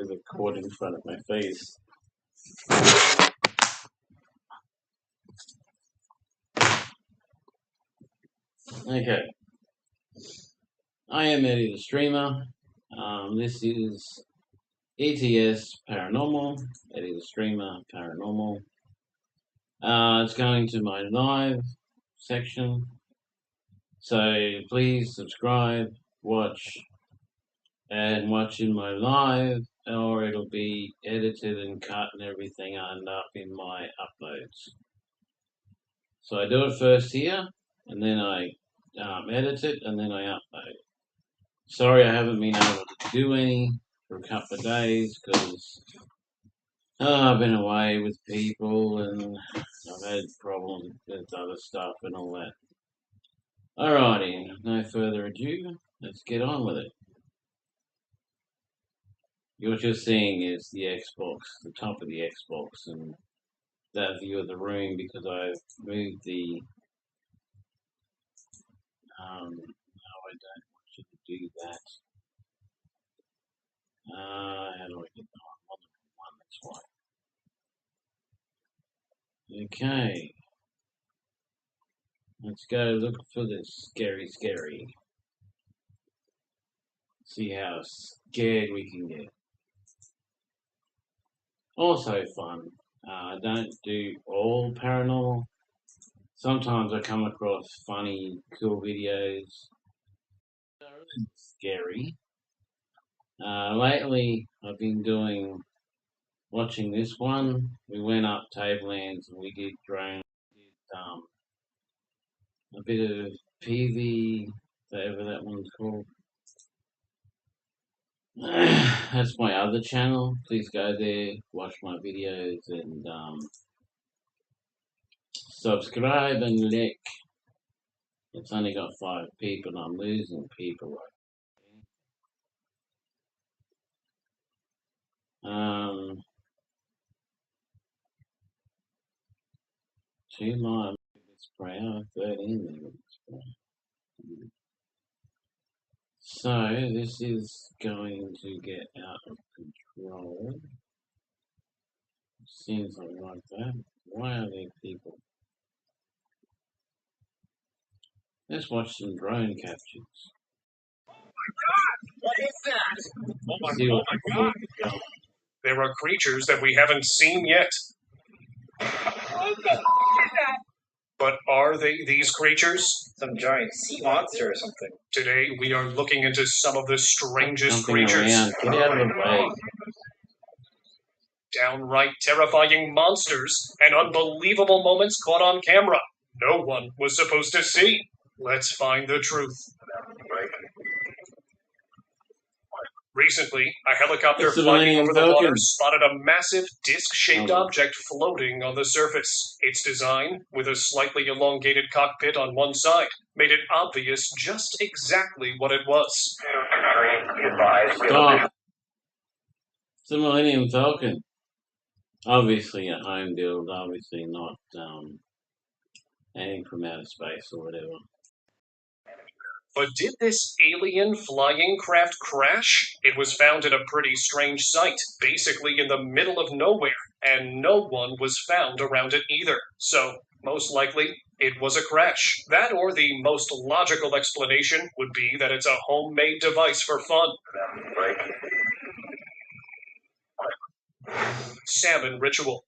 with a cord in front of my face. Okay. I am Eddie the Streamer. This is ETS Paranormal. Eddie the Streamer Paranormal. It's going to my live section. So please subscribe, watch in my live, or it'll be edited and cut and everything end up in my uploads. So I do it first here, and then I edit it, and then I upload. Sorry I haven't been able to do any for a couple of days, because I've been away with people, and I've had problems with other stuff and all that. Alrighty, no further ado, let's get on with it. What you're seeing is the Xbox, the top of the Xbox, and that view of the room, because I've moved the no, I don't want you to do that. How do I get the one? That's why. Okay. Let's go look for this scary. See how scared we can get. Also fun. I don't do all paranormal. Sometimes I come across funny, cool videos. They're really scary. Lately, I've been watching this one. We went up Tablelands and we did drone. A bit of PV, whatever that one's called. That's my other channel. Please go there, watch my videos, and subscribe and like. It's only got 5 people, and I'm losing people. Two miles per hour, 13 minutes per hour. So this is going to get out of control. Seems like that. Why are there people? Let's watch some drone captures. Oh my god! What is that? Oh my god! There are creatures that we haven't seen yet. What the fuck is that? But are they these creatures? Some giant sea monster or something. Today we are looking into some of the strangest creatures. Around. Get out of the way. Downright terrifying monsters and unbelievable moments caught on camera. No one was supposed to see. Let's find the truth. Recently, a helicopter flying over the water spotted a massive disc-shaped object floating on the surface. Its design, with a slightly elongated cockpit on one side, made it obvious just exactly what it was. Stop. It's a Millennium Falcon. Obviously a home build, obviously not anything from outer space or whatever. But did this alien flying craft crash? It was found at a pretty strange site, basically in the middle of nowhere, and no one was found around it either. So, most likely, it was a crash. That, or the most logical explanation, would be that it's a homemade device for fun. Salmon ritual.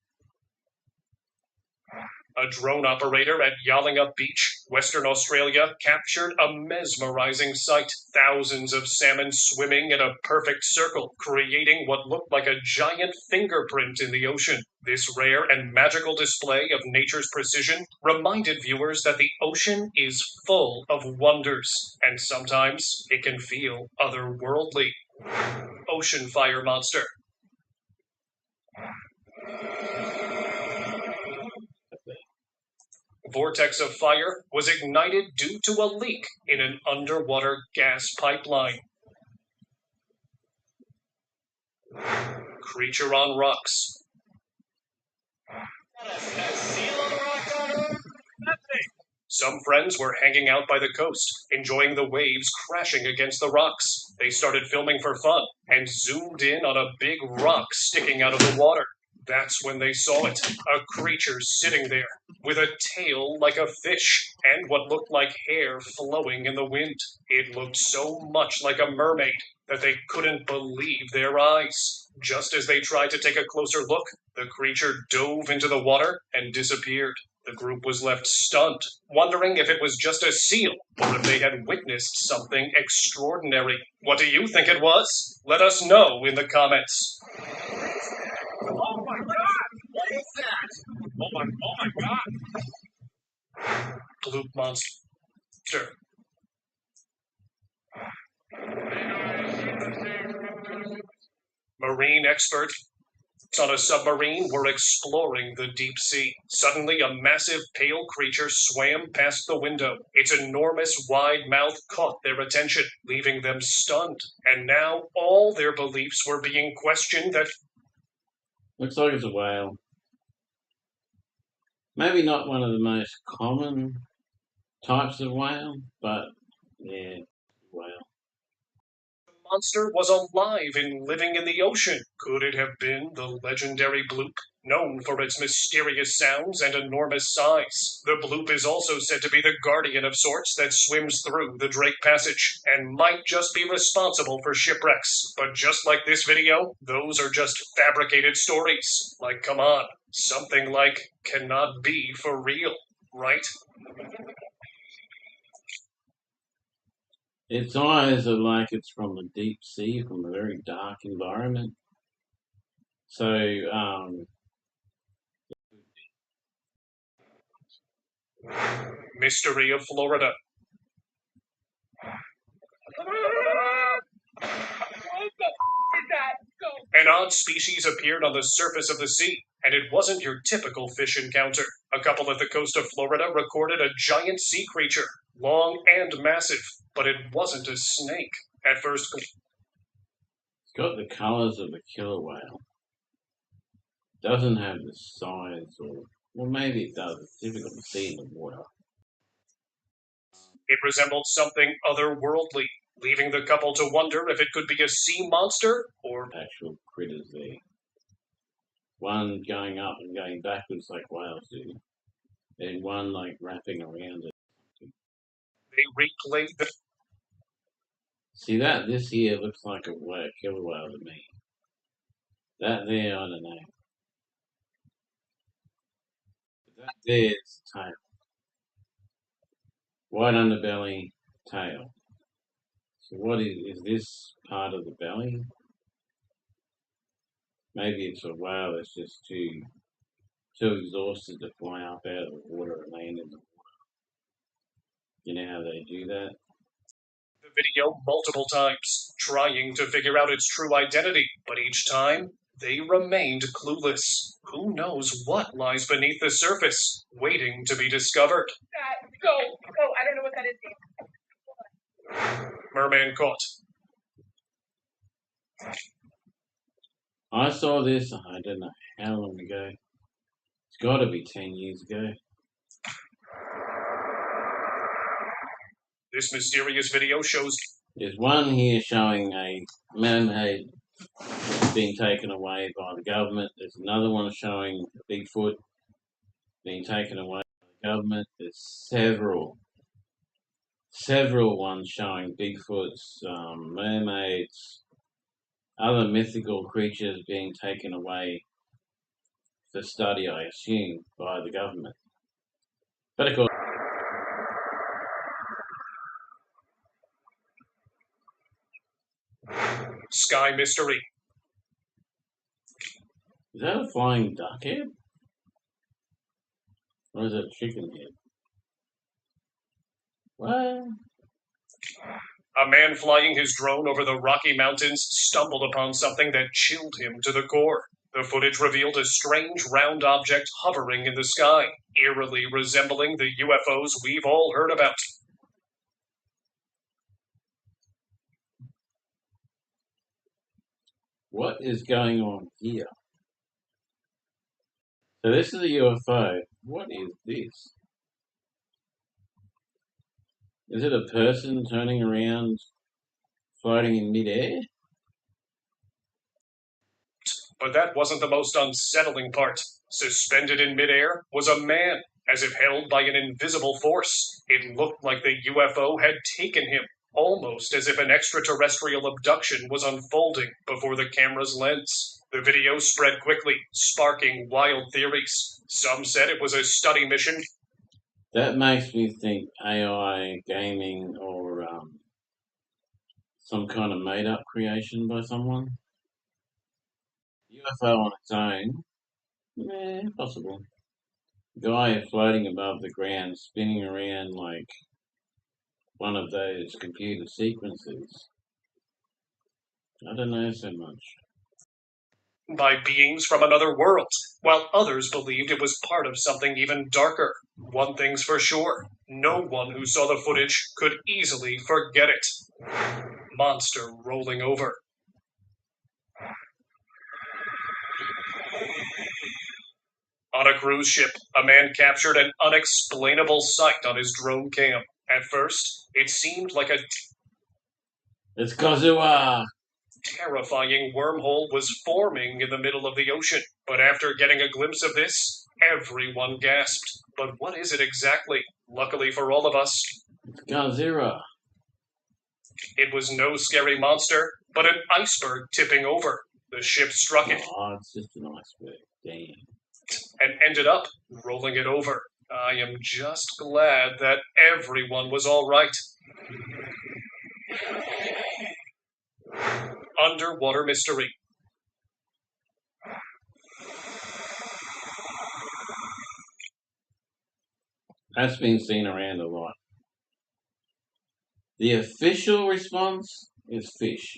A drone operator at Yallingup Beach, Western Australia, captured a mesmerizing sight. Thousands of salmon swimming in a perfect circle, creating what looked like a giant fingerprint in the ocean. This rare and magical display of nature's precision reminded viewers that the ocean is full of wonders, and sometimes it can feel otherworldly. Ocean fire monster. Vortex of fire was ignited due to a leak in an underwater gas pipeline. Creature on rocks. A seal on the rock on Earth? Nothing. Some friends were hanging out by the coast, enjoying the waves crashing against the rocks. They started filming for fun and zoomed in on a big rock sticking out of the water. That's when they saw it, a creature sitting there, with a tail like a fish, and what looked like hair flowing in the wind. It looked so much like a mermaid that they couldn't believe their eyes. Just as they tried to take a closer look, the creature dove into the water and disappeared. The group was left stunned, wondering if it was just a seal or if they had witnessed something extraordinary. What do you think it was? Let us know in the comments. Oh my god! What is that? Oh my god! Bloop monster. Marine expert on a submarine were exploring the deep sea. Suddenly, a massive pale creature swam past the window. Its enormous wide mouth caught their attention, leaving them stunned. And now all their beliefs were being questioned that Looks like it's a whale. Maybe not one of the most common types of whale, but yeah, whale. the monster was alive and living in the ocean. Could it have been the legendary bloop? Known for its mysterious sounds and enormous size, the bloop is also said to be the guardian of sorts that swims through the Drake Passage and might just be responsible for shipwrecks. But just like this video, those are just fabricated stories. Like, come on, something like cannot be for real, right? Its eyes are like it's from the deep sea, from a very dark environment. So, Mystery of Florida. An odd species appeared on the surface of the sea, and it wasn't your typical fish encounter. A couple at the coast of Florida recorded a giant sea creature, long and massive, but it wasn't a snake. At first, it's got the colours of a killer whale. Doesn't have the size, or well, maybe it does. It's difficult to see in the water. it resembled something otherworldly, leaving the couple to wonder if it could be a sea monster or Actual critters there. One going up and going backwards like whales do, and one like wrapping around it. they replayed the See that? This here looks like a whale, killer whale to me. That there, I don't know. That there's tail. White underbelly, tail. So what is this part of the belly? Maybe it's a whale that's just too exhausted to fly up out of the water and land in the water. You know how they do that? video multiple times, trying to figure out its true identity, but each time they remained clueless. Who knows what lies beneath the surface, waiting to be discovered? Go. I don't know what that is. Merman caught. I saw this, I don't know how long ago. It's got to be 10 years ago. This mysterious video shows There's one here showing a mermaid being taken away by the government. There's another one showing a Bigfoot being taken away by the government. There's several ones showing Bigfoots, mermaids, other mythical creatures being taken away for study, I assume, by the government. But of course, Sky Mystery. is that a flying duck head? Or is it a chicken head? What? A man flying his drone over the Rocky Mountains stumbled upon something that chilled him to the core. The footage revealed a strange round object hovering in the sky, eerily resembling the UFOs we've all heard about. What is going on here? So this is a UFO. What is this? Is it a person turning around, floating in midair? But that wasn't the most unsettling part. Suspended in midair was a man, as if held by an invisible force. It looked like the UFO had taken him, almost as if an extraterrestrial abduction was unfolding before the camera's lens. The video spread quickly, sparking wild theories. Some said it was a study mission. That makes me think AI gaming or some kind of made-up creation by someone. UFO on its own, possible. Guy floating above the ground, spinning around like one of those computer sequences. I don't know so much. By beings from another world, while others believed it was part of something even darker. One thing's for sure, no one who saw the footage could easily forget it. Monster rolling over. On a cruise ship, a man captured an unexplainable sight on his drone cam. At first, it seemed like a It's Kazuha! terrifying wormhole was forming in the middle of the ocean. But after getting a glimpse of this, everyone gasped. But what is it exactly? Luckily for all of us, It's Kazuha! it was no scary monster, but an iceberg tipping over. The ship struck it Oh, it's just an iceberg. Damn. and ended up rolling it over. I am just glad that everyone was all right. Underwater mystery. That's been seen around a lot. The official response is fish.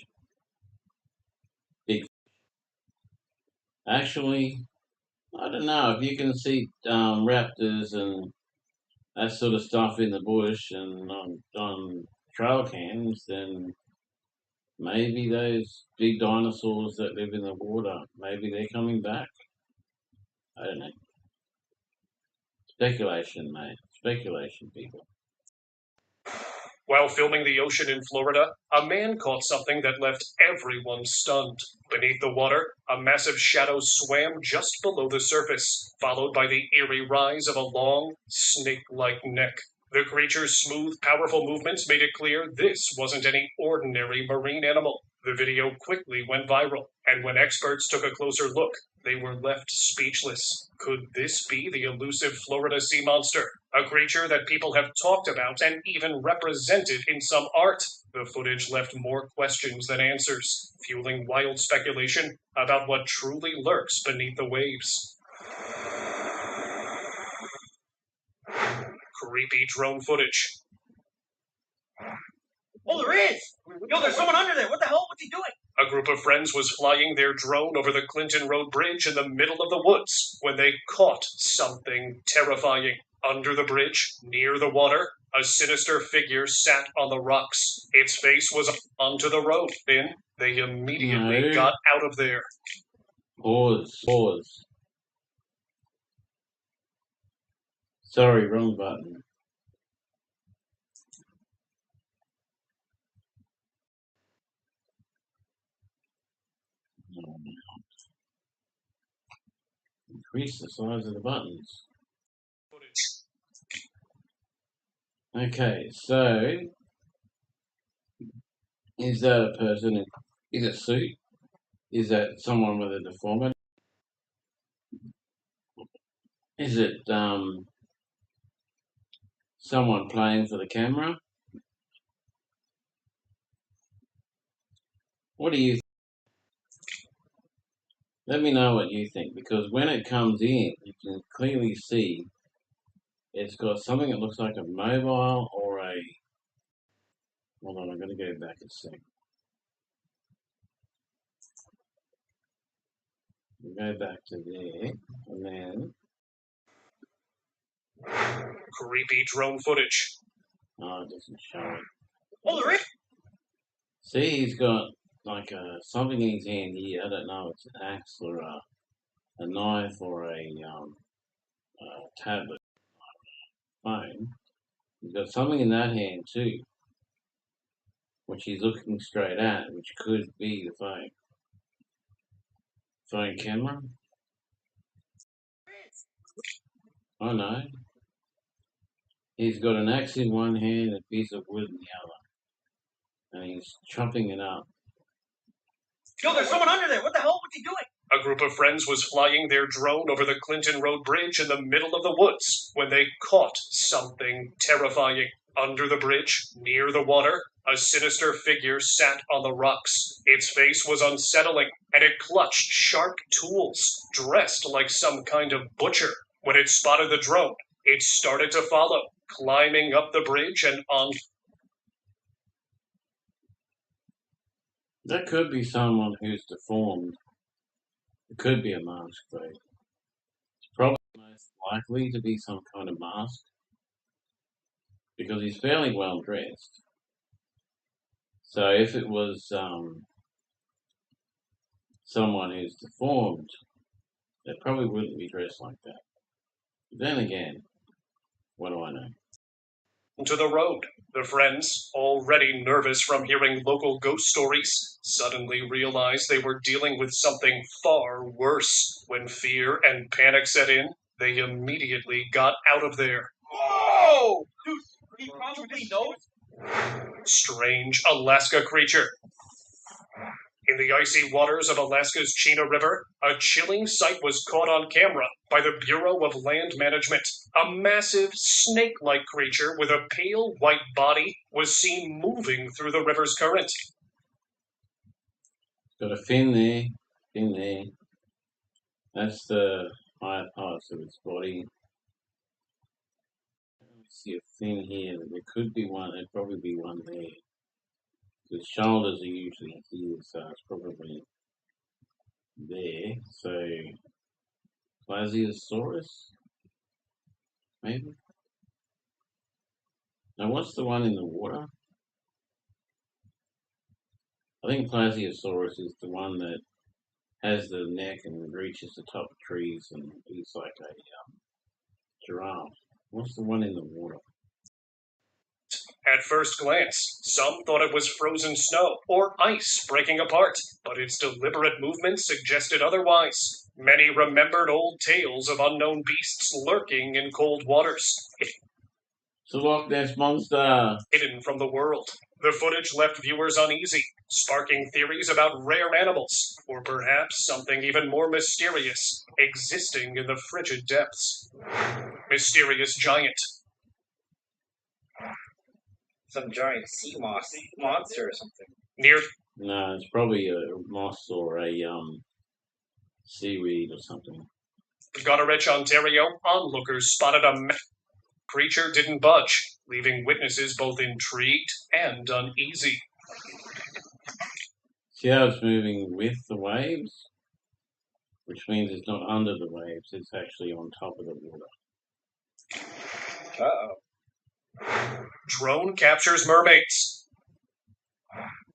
Big. Actually, I don't know if you can see raptors and that sort of stuff in the bush and on trail cams, then maybe those big dinosaurs that live in the water, maybe they're coming back. I don't know. Speculation, mate. Speculation, people. While filming the ocean in Florida, a man caught something that left everyone stunned. Beneath the water, a massive shadow swam just below the surface, followed by the eerie rise of a long, snake-like neck. The creature's smooth, powerful movements made it clear this wasn't any ordinary marine animal. The video quickly went viral, and when experts took a closer look, they were left speechless. Could this be the elusive Florida sea monster? A creature that people have talked about and even represented in some art. The footage left more questions than answers, fueling wild speculation about what truly lurks beneath the waves. Creepy drone footage. Oh, there is! Yo, there's someone under there. What the hell? What's he doing? A group of friends was flying their drone over the Clinton Road Bridge in the middle of the woods when they caught something terrifying. Under the bridge, near the water, a sinister figure sat on the rocks. Its face was onto the road. Then they immediately No. got out of there. Pause. Sorry, wrong button. Increase the size of the buttons. Okay, so is that a person in a suit? Is that someone with a deformity? Is it someone playing for the camera? What do you think? Let me know what you think, because when it comes in, you can clearly see it's got something that looks like a mobile or a... Hold on, I'm going to go back a sec. Go back to there, and then... Creepy drone footage. Oh, it doesn't show it. Oh, there is! See, he's got like something in his hand here. I don't know, it's an axe or a knife or a tablet, phone. He's got something in that hand too, which he's looking straight at, which could be the phone. Phone camera? Oh no. He's got an axe in one hand and a piece of wood in the other. And he's chopping it up. Yo, there's someone under there. What the hell was he doing? A group of friends was flying their drone over the Clinton Road Bridge in the middle of the woods when they caught something terrifying. Under the bridge, near the water, a sinister figure sat on the rocks. Its face was unsettling, and it clutched sharp tools, dressed like some kind of butcher. When it spotted the drone, it started to follow, climbing up the bridge and on. That could be someone who's deformed. It could be a mask, though. It's probably most likely to be some kind of mask. Because he's fairly well dressed. So if it was someone who's deformed, they probably wouldn't be dressed like that. But then again, what do I know? To the road. The friends, already nervous from hearing local ghost stories, suddenly realized they were dealing with something far worse. When fear and panic set in, they immediately got out of there. Oh! Dude, he probably knows. Strange Alaska creature. In the icy waters of Alaska's Chena River, a chilling sight was caught on camera by the Bureau of Land Management. A massive snake-like creature with a pale white body was seen moving through the river's current. Got a fin there. That's the higher parts of its body. I see a fin here. There could be one. There'd probably be one there. The shoulders are usually here, so it's probably there. So, Plesiosaurus? Maybe? Now, what's the one in the water? I think Plesiosaurus is the one that has the neck and reaches the top of trees and eats like a giraffe. What's the one in the water? At first glance, some thought it was frozen snow or ice breaking apart, but its deliberate movements suggested otherwise. Many remembered old tales of unknown beasts lurking in cold waters, It's a Loch Ness Monster! hidden from the world. The footage left viewers uneasy, sparking theories about rare animals, or perhaps something even more mysterious, existing in the frigid depths. Mysterious giant. Some giant sea moss monster or something. Near No, it's probably a moss or a seaweed or something. Goderich, Ontario, onlookers spotted a creature didn't budge, leaving witnesses both intrigued and uneasy. See how it's moving with the waves? Which means it's not under the waves, it's actually on top of the water. Uh-oh. Drone captures mermaids.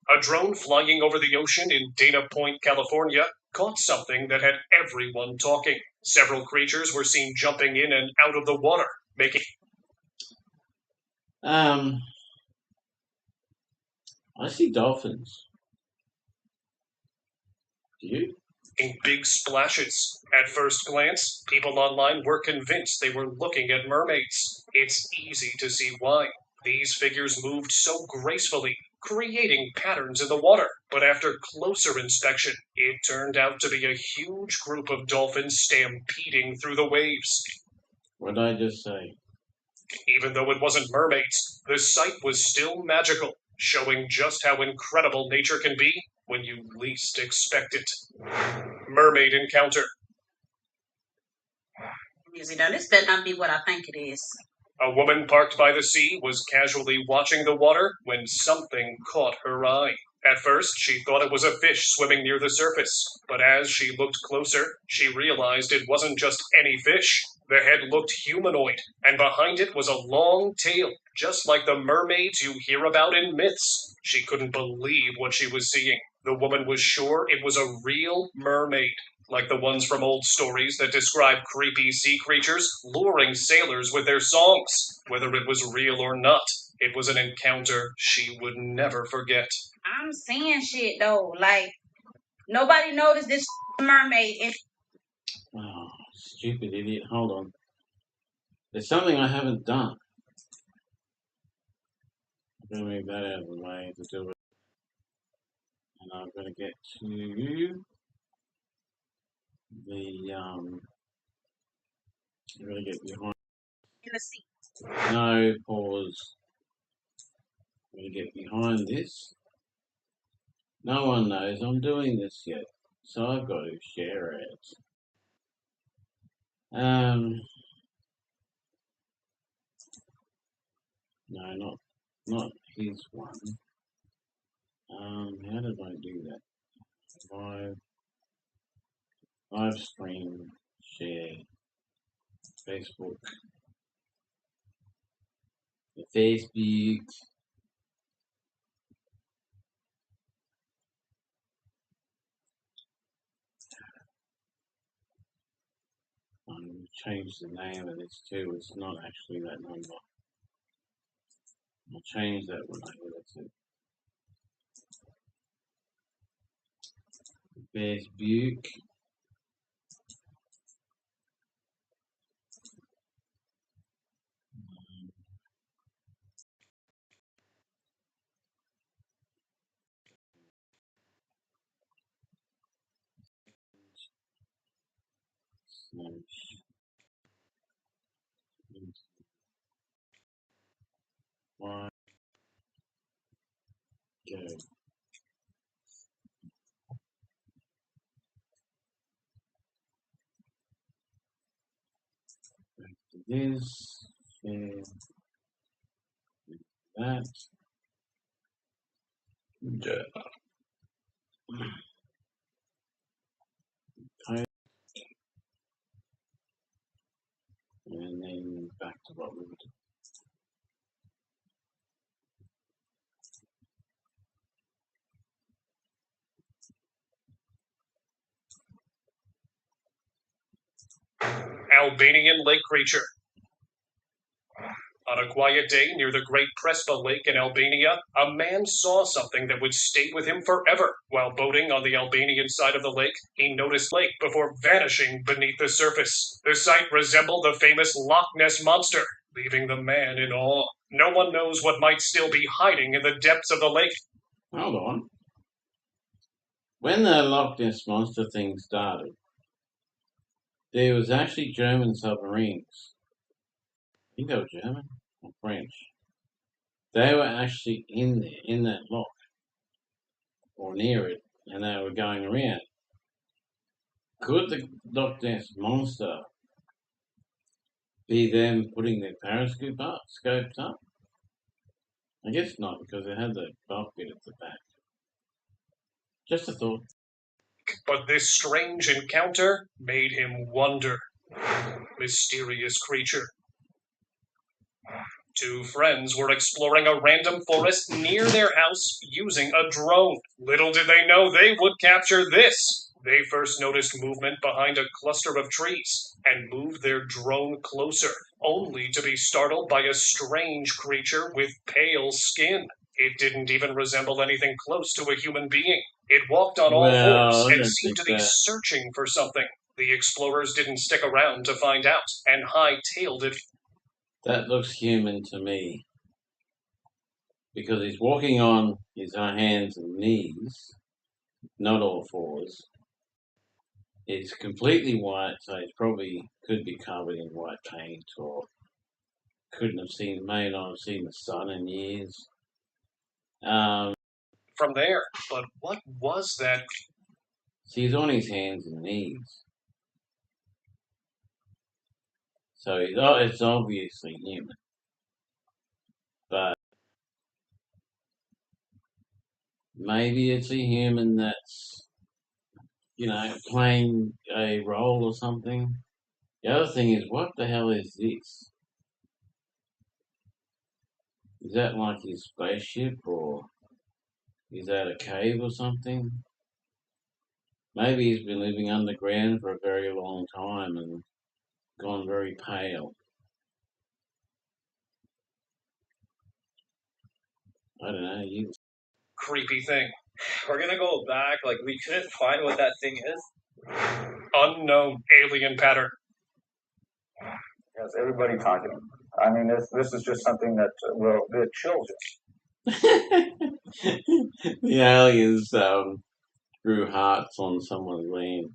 A drone flying over the ocean in Dana Point, California, caught something that had everyone talking. Several creatures were seen jumping in and out of the water, making I see dolphins. Do you? big splashes. At first glance, people online were convinced they were looking at mermaids. It's easy to see why. These figures moved so gracefully, creating patterns in the water. But after closer inspection, it turned out to be a huge group of dolphins stampeding through the waves. What did I just say? Even though it wasn't mermaids, the sight was still magical, showing just how incredible nature can be when you least expect it. Mermaid encounter. Easy now. This better not be what I think it is. A woman parked by the sea was casually watching the water when something caught her eye. At first, she thought it was a fish swimming near the surface, but as she looked closer, she realized it wasn't just any fish. The head looked humanoid, and behind it was a long tail, just like the mermaids you hear about in myths. She couldn't believe what she was seeing. The woman was sure it was a real mermaid. like the ones from old stories that describe creepy sea creatures luring sailors with their songs. Whether it was real or not, it was an encounter she would never forget. I'm seeing shit though. Like nobody noticed this mermaid. And Oh, stupid idiot. Hold on. There's something I haven't done. I'm going to move that out of the way to do it. And I'm going to get to the, I'm going to get behind. in the sea. No, pause. I'm going to get behind this. No one knows I'm doing this yet. So I've got to share it. No, not his one. How did I do that? Live stream, share, Facebook, the Facebook. Change the name of this too. It's not actually that number. I'll change that when I get it. Facebook. One, go. Back to this. Share that. Yeah. Okay. And then back to what we were doing. Albanian lake creature. On a quiet day near the Great Prespa Lake in Albania, a man saw something that would stay with him forever. While boating on the Albanian side of the lake, he noticed the lake before vanishing beneath the surface. The sight resembled the famous Loch Ness Monster, leaving the man in awe. No one knows what might still be hiding in the depths of the lake. Hold on. When the Loch Ness Monster thing started, there was actually German submarines. I think they were German or French. They were actually in there, in that loch, or near it, and they were going around. Could the Loch Ness Monster be them putting their periscope up, scopes up? I guess not, because it had the bulk bit at the back. Just a thought. But this strange encounter made him wonder. Mysterious creature. Two friends were exploring a random forest near their house using a drone. Little did they know they would capture this. They first noticed movement behind a cluster of trees and moved their drone closer, only to be startled by a strange creature with pale skin. It didn't even resemble anything close to a human being. It walked on all fours and seemed to be searching for something. The explorers didn't stick around to find out and hightailed it. That looks human to me. Because he's walking on his hands and knees, not all fours. It's completely white, so it probably could be covered in white paint, or may not have seen the sun in years. From there, but what was that? So he's on his hands and knees. So it's obviously human. But maybe it's a human that's, playing a role or something. The other thing is, what the hell is this? Is that like his spaceship, or is that a cave or something? Maybe he's been living underground for a very long time and gone very pale. I don't know, you. Creepy thing. We're gonna go back. Like, we couldn't find what that thing is. Unknown alien pattern. Yes, everybody talking. I mean, this is just something that it chills you. The aliens grew hearts on someone's land.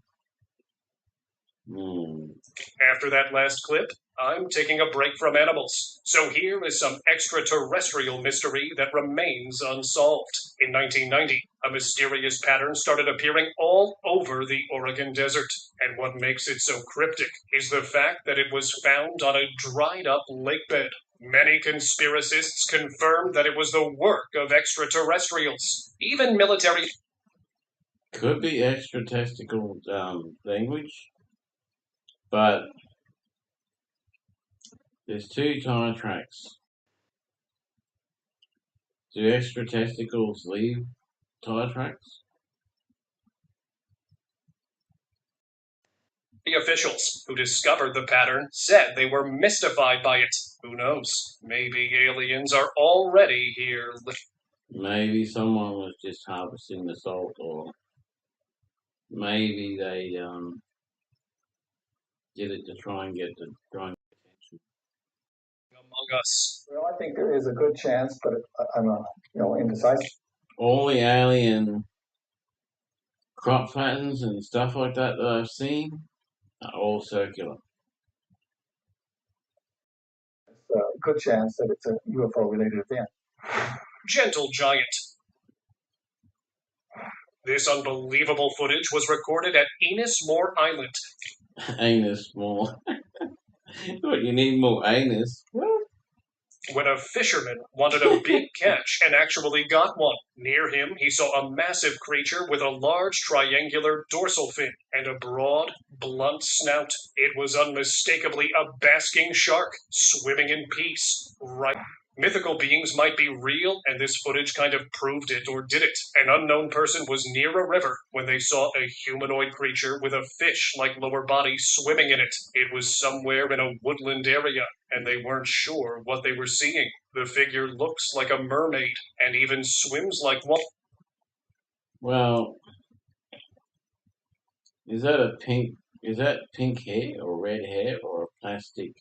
After that last clip, I'm taking a break from animals. So here is some extraterrestrial mystery that remains unsolved. In 1990, a mysterious pattern started appearing all over the Oregon desert. And what makes it so cryptic is the fact that it was found on a dried up lake bed. Many conspiracists confirmed that it was the work of extraterrestrials. Even military. Could be extraterrestrial language, but there's 2 tire tracks. Do extraterrestrials leave tire tracks? The officials who discovered the pattern said they were mystified by it. Who knows? Maybe aliens are already here. Maybe someone was just harvesting the salt, or maybe they did it to try and get attention. Among us. Well, I think there is a good chance, but I'm indecisive. All the alien crop patterns and stuff like that I've seen are all circular. It's a good chance that it's a UFO-related event. Gentle giant. This unbelievable footage was recorded at Ennismore Island. Anus more. What, you need more anus? When a fisherman wanted a big catch and actually got one. Near him, he saw a massive creature with a large triangular dorsal fin and a broad, blunt snout. It was unmistakably a basking shark, swimming in peace, right? Mythical beings might be real, and this footage kind of proved it or did it. An unknown person was near a river when they saw a humanoid creature with a fish-like lower body swimming in it. It was somewhere in a woodland area, and they weren't sure what they were seeing. The figure looks like a mermaid, and even swims like one. Well, is that pink hair or red hair or a plastic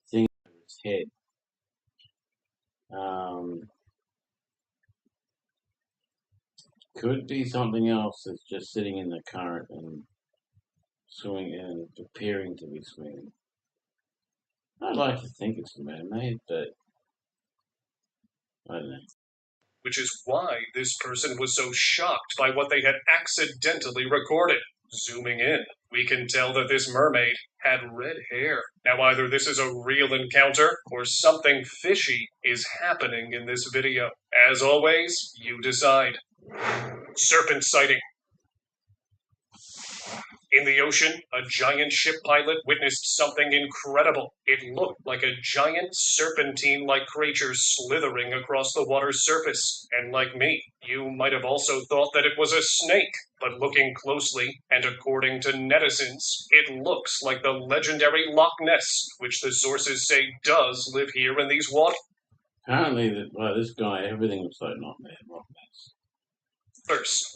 thing over its head? Could be something else that's just sitting in the current and swimming and appearing to be swimming. I'd like to think it's man-made, but I don't know. Which is why this person was so shocked by what they had accidentally recorded. Zooming in, we can tell that this mermaid had red hair. Now either this is a real encounter or something fishy is happening in this video. As always, you decide. Serpent sighting. In the ocean, a giant ship pilot witnessed something incredible. It looked like a giant serpentine-like creature slithering across the water's surface. And like me, you might have also thought that it was a snake. But looking closely, and according to netizens, it looks like the legendary Loch Ness, which the sources say does live here in these waters. Apparently, this guy, everything looks like Loch Ness.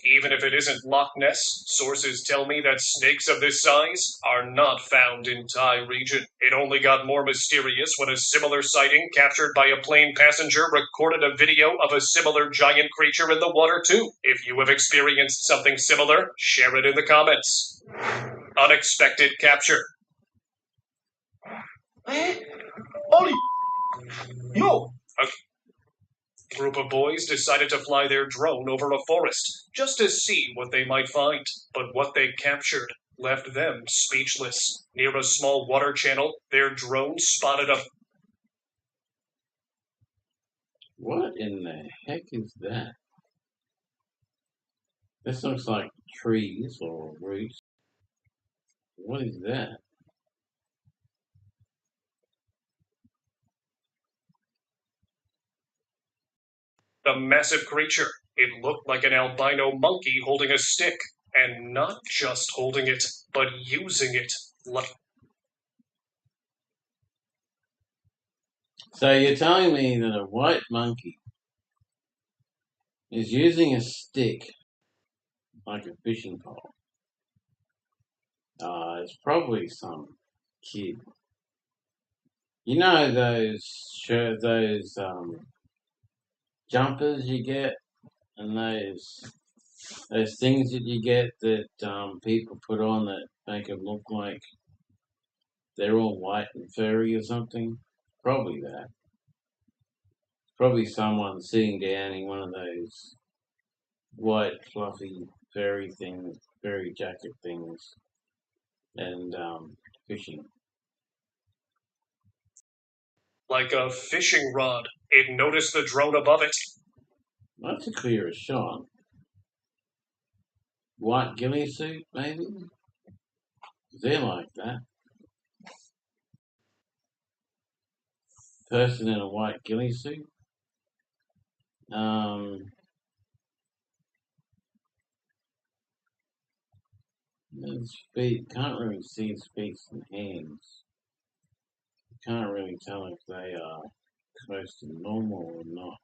Even if it isn't Loch Ness, sources tell me that snakes of this size are not found in Thai region. It only got more mysterious when a similar sighting captured by a plane passenger recorded a video of a similar giant creature in the water too. If you have experienced something similar, share it in the comments. Unexpected capture. Holy! Yo! A group of boys decided to fly their drone over a forest just to see what they might find. But what they captured left them speechless. Near a small water channel, their drone spotted a... What in the heck is that? This looks like trees or roots. What is that? The massive creature. It looked like an albino monkey holding a stick. And not just holding it, but using it like... So you're telling me that a white monkey is using a stick like a fishing pole? It's probably some kid. You know those jumpers you get, and those things that you get that people put on that make them look like they're all white and furry or something? Probably that. Probably someone sitting down in one of those white fluffy furry things, furry jacket things, and fishing. Like a fishing rod. It noticed the drone above it. That's a clearer shot. White ghillie suit, maybe? They're like that. Person in a white ghillie suit. His feet, can't really see his feet and hands. Can't really tell if they are close to normal or not.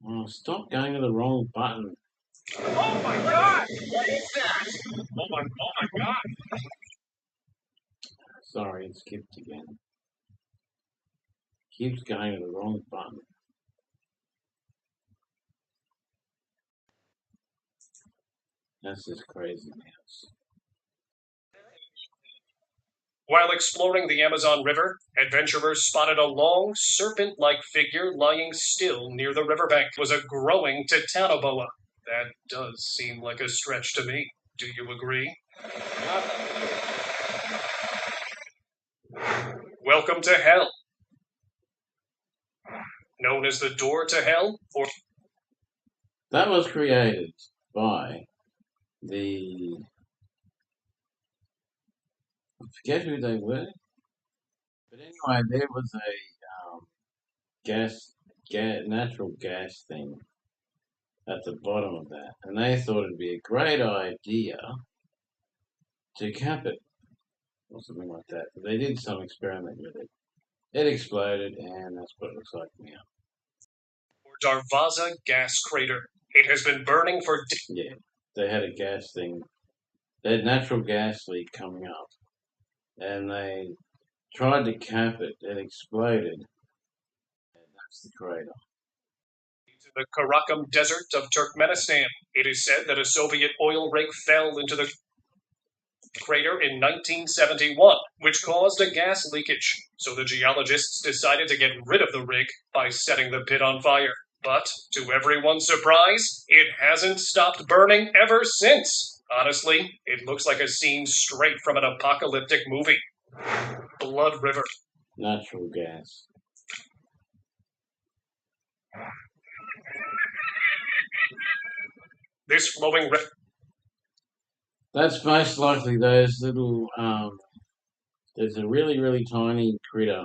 Oh, stop going to the wrong button. Oh my God! What is that? Oh my God! Sorry, it skipped again. Keeps going to the wrong button. That's just crazy mouse. While exploring the Amazon River, adventurers spotted a long, serpent-like figure lying still near the riverbank. It was a growing titanoboa. That does seem like a stretch to me. Do you agree? Welcome to Hell. Known as the door to hell, or... That was created by I forget who they were, but anyway, there was a natural gas thing at the bottom of that, and they thought it'd be a great idea to cap it or something like that. But they did some experiment with it. It exploded, and that's what it looks like now. Darvaza gas crater. It has been burning for... Yeah, they had a gas thing. They had natural gas leak coming up, and they tried to cap it. It exploded, and that's the crater. The Karakum Desert of Turkmenistan. It is said that a Soviet oil rig fell into the crater in 1971, which caused a gas leakage. So the geologists decided to get rid of the rig by setting the pit on fire. But, to everyone's surprise, it hasn't stopped burning ever since. Honestly, it looks like a scene straight from an apocalyptic movie. Blood River. Natural gas. This flowing river. That's most likely those little, there's a really, really tiny critter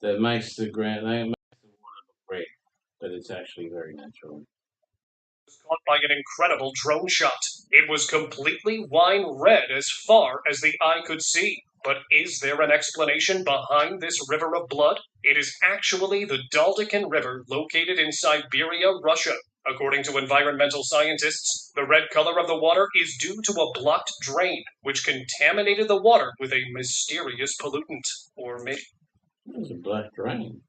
that makes the ground, they make the water look red, but it's actually very natural. Caught by an incredible drone shot. It was completely wine red as far as the eye could see. But is there an explanation behind this river of blood? It is actually the Daldikin River located in Siberia, Russia. According to environmental scientists, the red color of the water is due to a blocked drain, which contaminated the water with a mysterious pollutant. Or maybe... There's a black drain.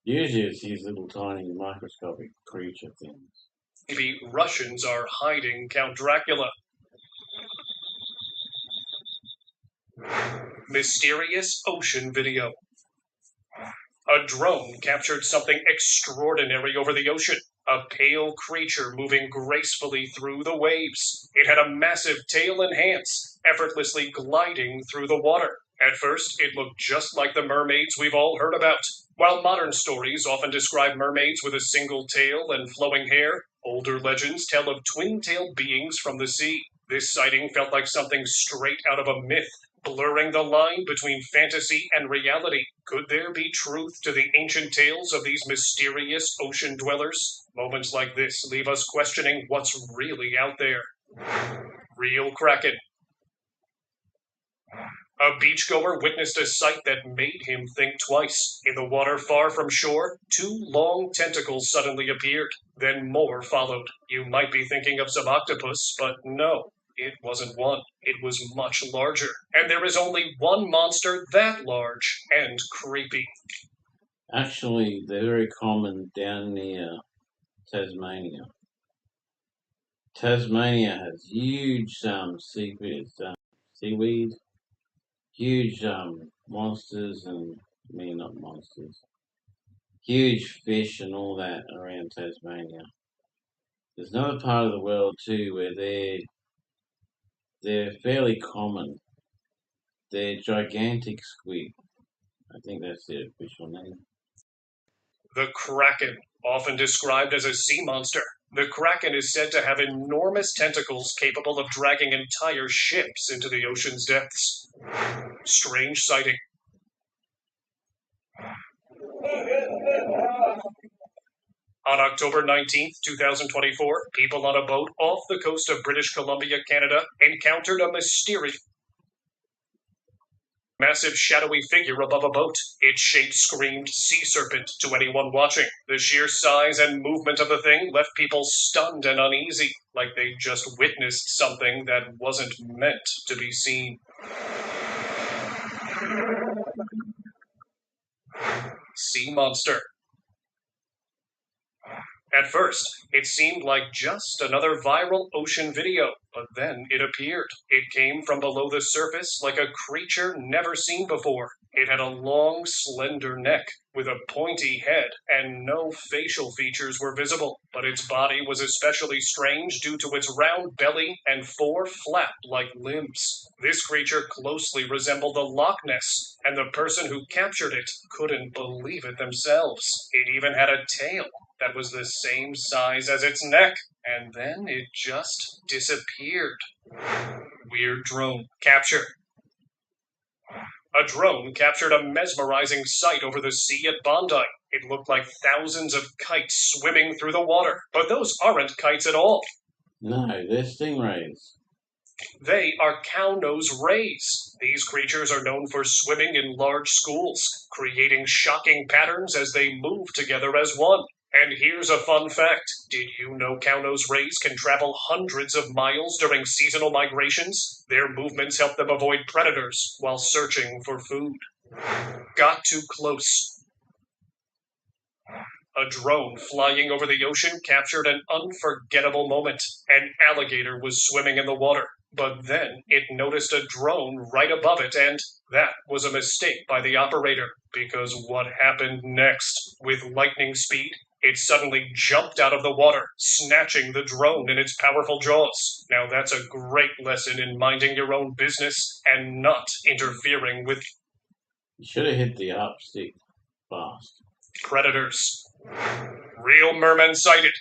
Usually it's these little tiny microscopic creature things. Maybe Russians are hiding Count Dracula. Mysterious ocean video. A drone captured something extraordinary over the ocean. A pale creature moving gracefully through the waves. It had a massive tail and hands, effortlessly gliding through the water. At first, it looked just like the mermaids we've all heard about. While modern stories often describe mermaids with a single tail and flowing hair, older legends tell of twin-tailed beings from the sea. This sighting felt like something straight out of a myth. blurring the line between fantasy and reality. Could there be truth to the ancient tales of these mysterious ocean dwellers? Moments like this leave us questioning what's really out there. Real Kraken. A beachgoer witnessed a sight that made him think twice. In the water far from shore, two long tentacles suddenly appeared. Then more followed. You might be thinking of some octopus, but no, it wasn't one. It was much larger. And there is only one monster that large and creepy. Actually, they're very common down near Tasmania. Tasmania has huge seaweed, huge monsters not monsters, huge fish and all that around Tasmania. There's another part of the world too where they're fairly common. They're gigantic squid. I think that's their official name. The Kraken, often described as a sea monster. The Kraken is said to have enormous tentacles capable of dragging entire ships into the ocean's depths. Strange sighting. On October 19th, 2024, people on a boat off the coast of British Columbia, Canada, encountered a mysterious massive shadowy figure above a boat. Its shape screamed sea serpent to anyone watching. The sheer size and movement of the thing left people stunned and uneasy, like they just witnessed something that wasn't meant to be seen. Sea monster. At first, it seemed like just another viral ocean video, but then it appeared. It came from below the surface like a creature never seen before. It had a long, slender neck with a pointy head, and no facial features were visible. But its body was especially strange due to its round belly and four flap-like limbs. This creature closely resembled a Loch Ness, and the person who captured it couldn't believe it themselves. It even had a tail that was the same size as its neck, and then it just disappeared. Weird drone capture. A drone captured a mesmerizing sight over the sea at Bondi. It looked like thousands of kites swimming through the water, but those aren't kites at all. No, they're stingrays. They are cow-nose rays. These creatures are known for swimming in large schools, creating shocking patterns as they move together as one. And here's a fun fact. Did you know cow-nose rays can travel hundreds of miles during seasonal migrations? Their movements help them avoid predators while searching for food. Got too close. A drone flying over the ocean captured an unforgettable moment. An alligator was swimming in the water, but then it noticed a drone right above it, and that was a mistake by the operator, because what happened next? With lightning speed, it suddenly jumped out of the water, snatching the drone in its powerful jaws. Now that's a great lesson in minding your own business and not interfering with You should have hit the up stick fast. predators. Real merman sighted.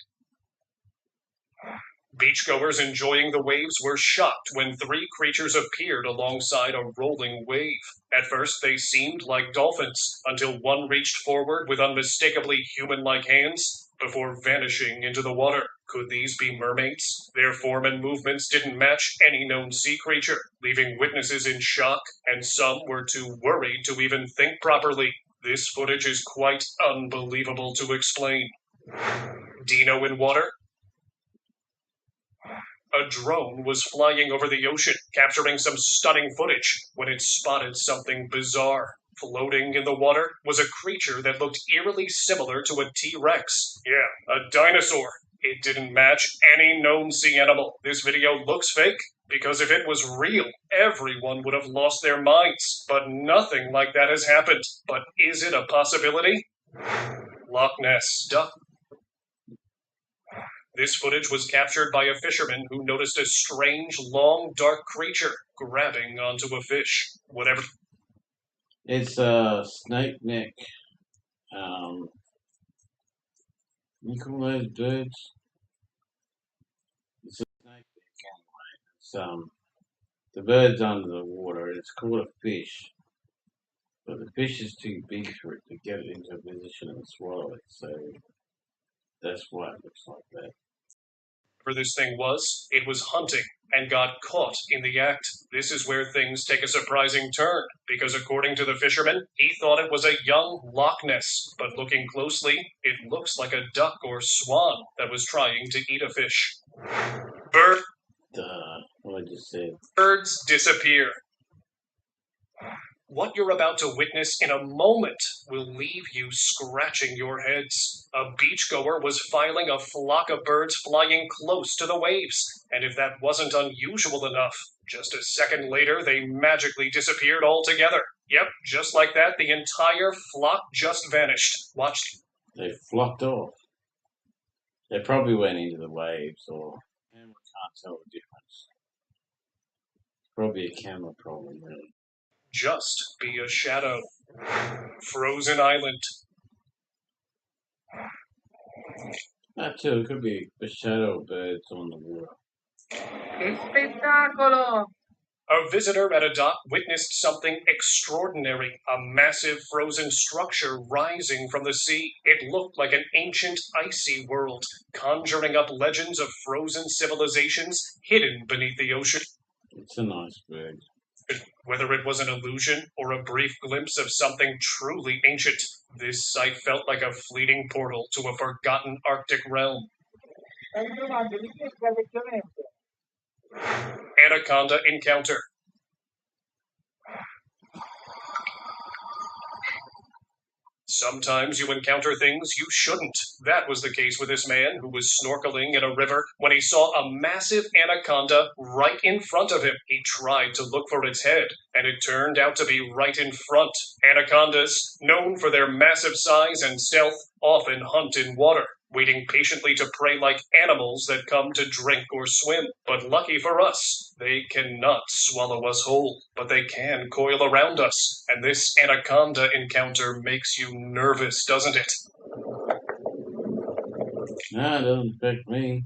Beachgoers enjoying the waves were shocked when three creatures appeared alongside a rolling wave. At first, they seemed like dolphins, until one reached forward with unmistakably human-like hands before vanishing into the water. Could these be mermaids? Their form and movements didn't match any known sea creature, leaving witnesses in shock, and some were too worried to even think properly. This footage is quite unbelievable to explain. Dino in water? A drone was flying over the ocean, capturing some stunning footage, when it spotted something bizarre. Floating in the water was a creature that looked eerily similar to a T-Rex. Yeah, a dinosaur. It didn't match any known sea animal. This video looks fake, because if it was real, everyone would have lost their minds. But nothing like that has happened. But is it a possibility? Loch Ness. Duh. This footage was captured by a fisherman who noticed a strange, long, dark creature grabbing onto a fish. Whatever. It's a snake neck. You call those birds? It's a snake neck anyway. It's The bird's under the water. It's called a fish. But the fish is too big for it to get it into a position and swallow it. So that's why it looks like that. Whatever this thing was, it was hunting and got caught in the act. This is where things take a surprising turn, because according to the fisherman, he thought it was a young Loch Ness, but looking closely, it looks like a duck or swan that was trying to eat a fish. What I just said. Birds disappear. What you're about to witness in a moment will leave you scratching your heads. A beachgoer was filing a flock of birds flying close to the waves, and if that wasn't unusual enough, just a second later they magically disappeared altogether. Yep, just like that, the entire flock just vanished. Watch. They flocked off. They probably went into the waves, or camera can't tell the difference. Probably a camera problem, really. Just be a shadow. Frozen Island. That too, it could be a shadow of birds on the water. Espectáculo! A visitor at a dock witnessed something extraordinary, a massive frozen structure rising from the sea. It looked like an ancient icy world, conjuring up legends of frozen civilizations hidden beneath the ocean. It's a nice bird. Whether it was an illusion or a brief glimpse of something truly ancient, this sight felt like a fleeting portal to a forgotten Arctic realm. Anaconda encounter. Sometimes you encounter things you shouldn't. That was the case with this man who was snorkeling in a river when he saw a massive anaconda right in front of him. He tried to look for its head, and it turned out to be right in front. Anacondas, known for their massive size and stealth, often hunt in water, waiting patiently to prey like animals that come to drink or swim. But lucky for us, they cannot swallow us whole, but they can coil around us. And this anaconda encounter makes you nervous, doesn't it? No, it doesn't affect me.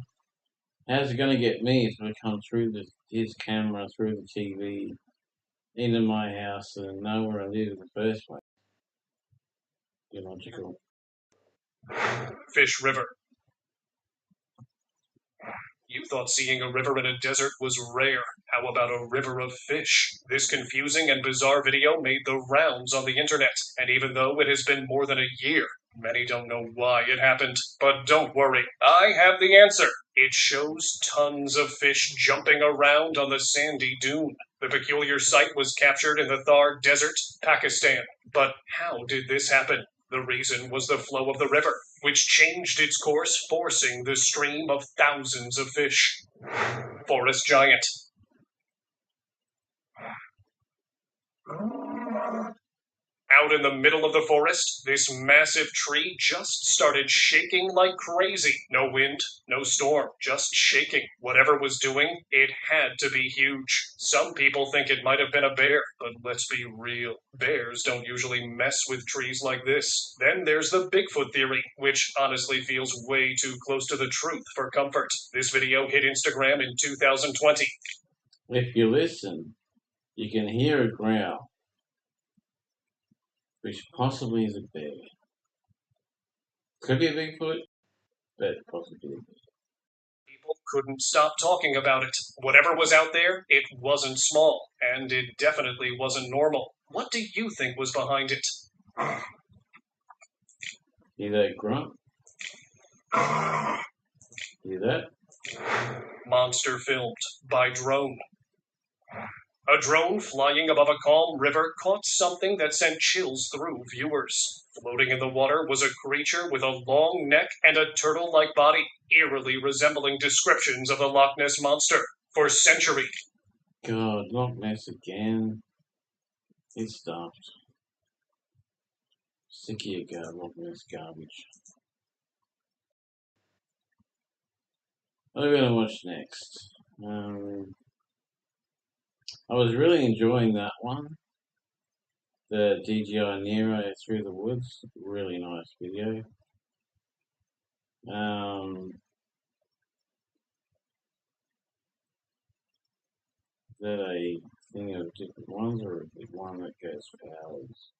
How's it going to get me if I come through his camera, through the TV, into my house and know where I live in the first place? Illogical. Fish River. You thought seeing a river in a desert was rare. How about a river of fish? This confusing and bizarre video made the rounds on the internet, and even though it has been more than a year, many don't know why it happened. But don't worry, I have the answer. It shows tons of fish jumping around on the sandy dune. The peculiar sight was captured in the Thar Desert, Pakistan. But how did this happen? The reason was the flow of the river, which changed its course, forcing the stream of thousands of fish. Forest giant. Out in the middle of the forest, this massive tree just started shaking like crazy. No wind, no storm, just shaking. Whatever was doing, it had to be huge. Some people think it might have been a bear, but let's be real. Bears don't usually mess with trees like this. Then there's the Bigfoot theory, which honestly feels way too close to the truth for comfort. This video hit Instagram in 2020. If you listen, you can hear a growl, which possibly is a bear. Could be a Bigfoot, but possibly a bear. People couldn't stop talking about it. Whatever was out there, it wasn't small, and it definitely wasn't normal. What do you think was behind it? Hear that grunt? Hear that? Monster filmed by drone. A drone flying above a calm river caught something that sent chills through viewers. Floating in the water was a creature with a long neck and a turtle-like body, eerily resembling descriptions of the Loch Ness Monster. For centuries, God, Loch Ness again. It's stopped. Sick of your Loch Ness garbage. What are we going to watch next? I was really enjoying that one. The DJI Nero Through the Woods. Really nice video. that a thing of different ones, or is it one that goes powers?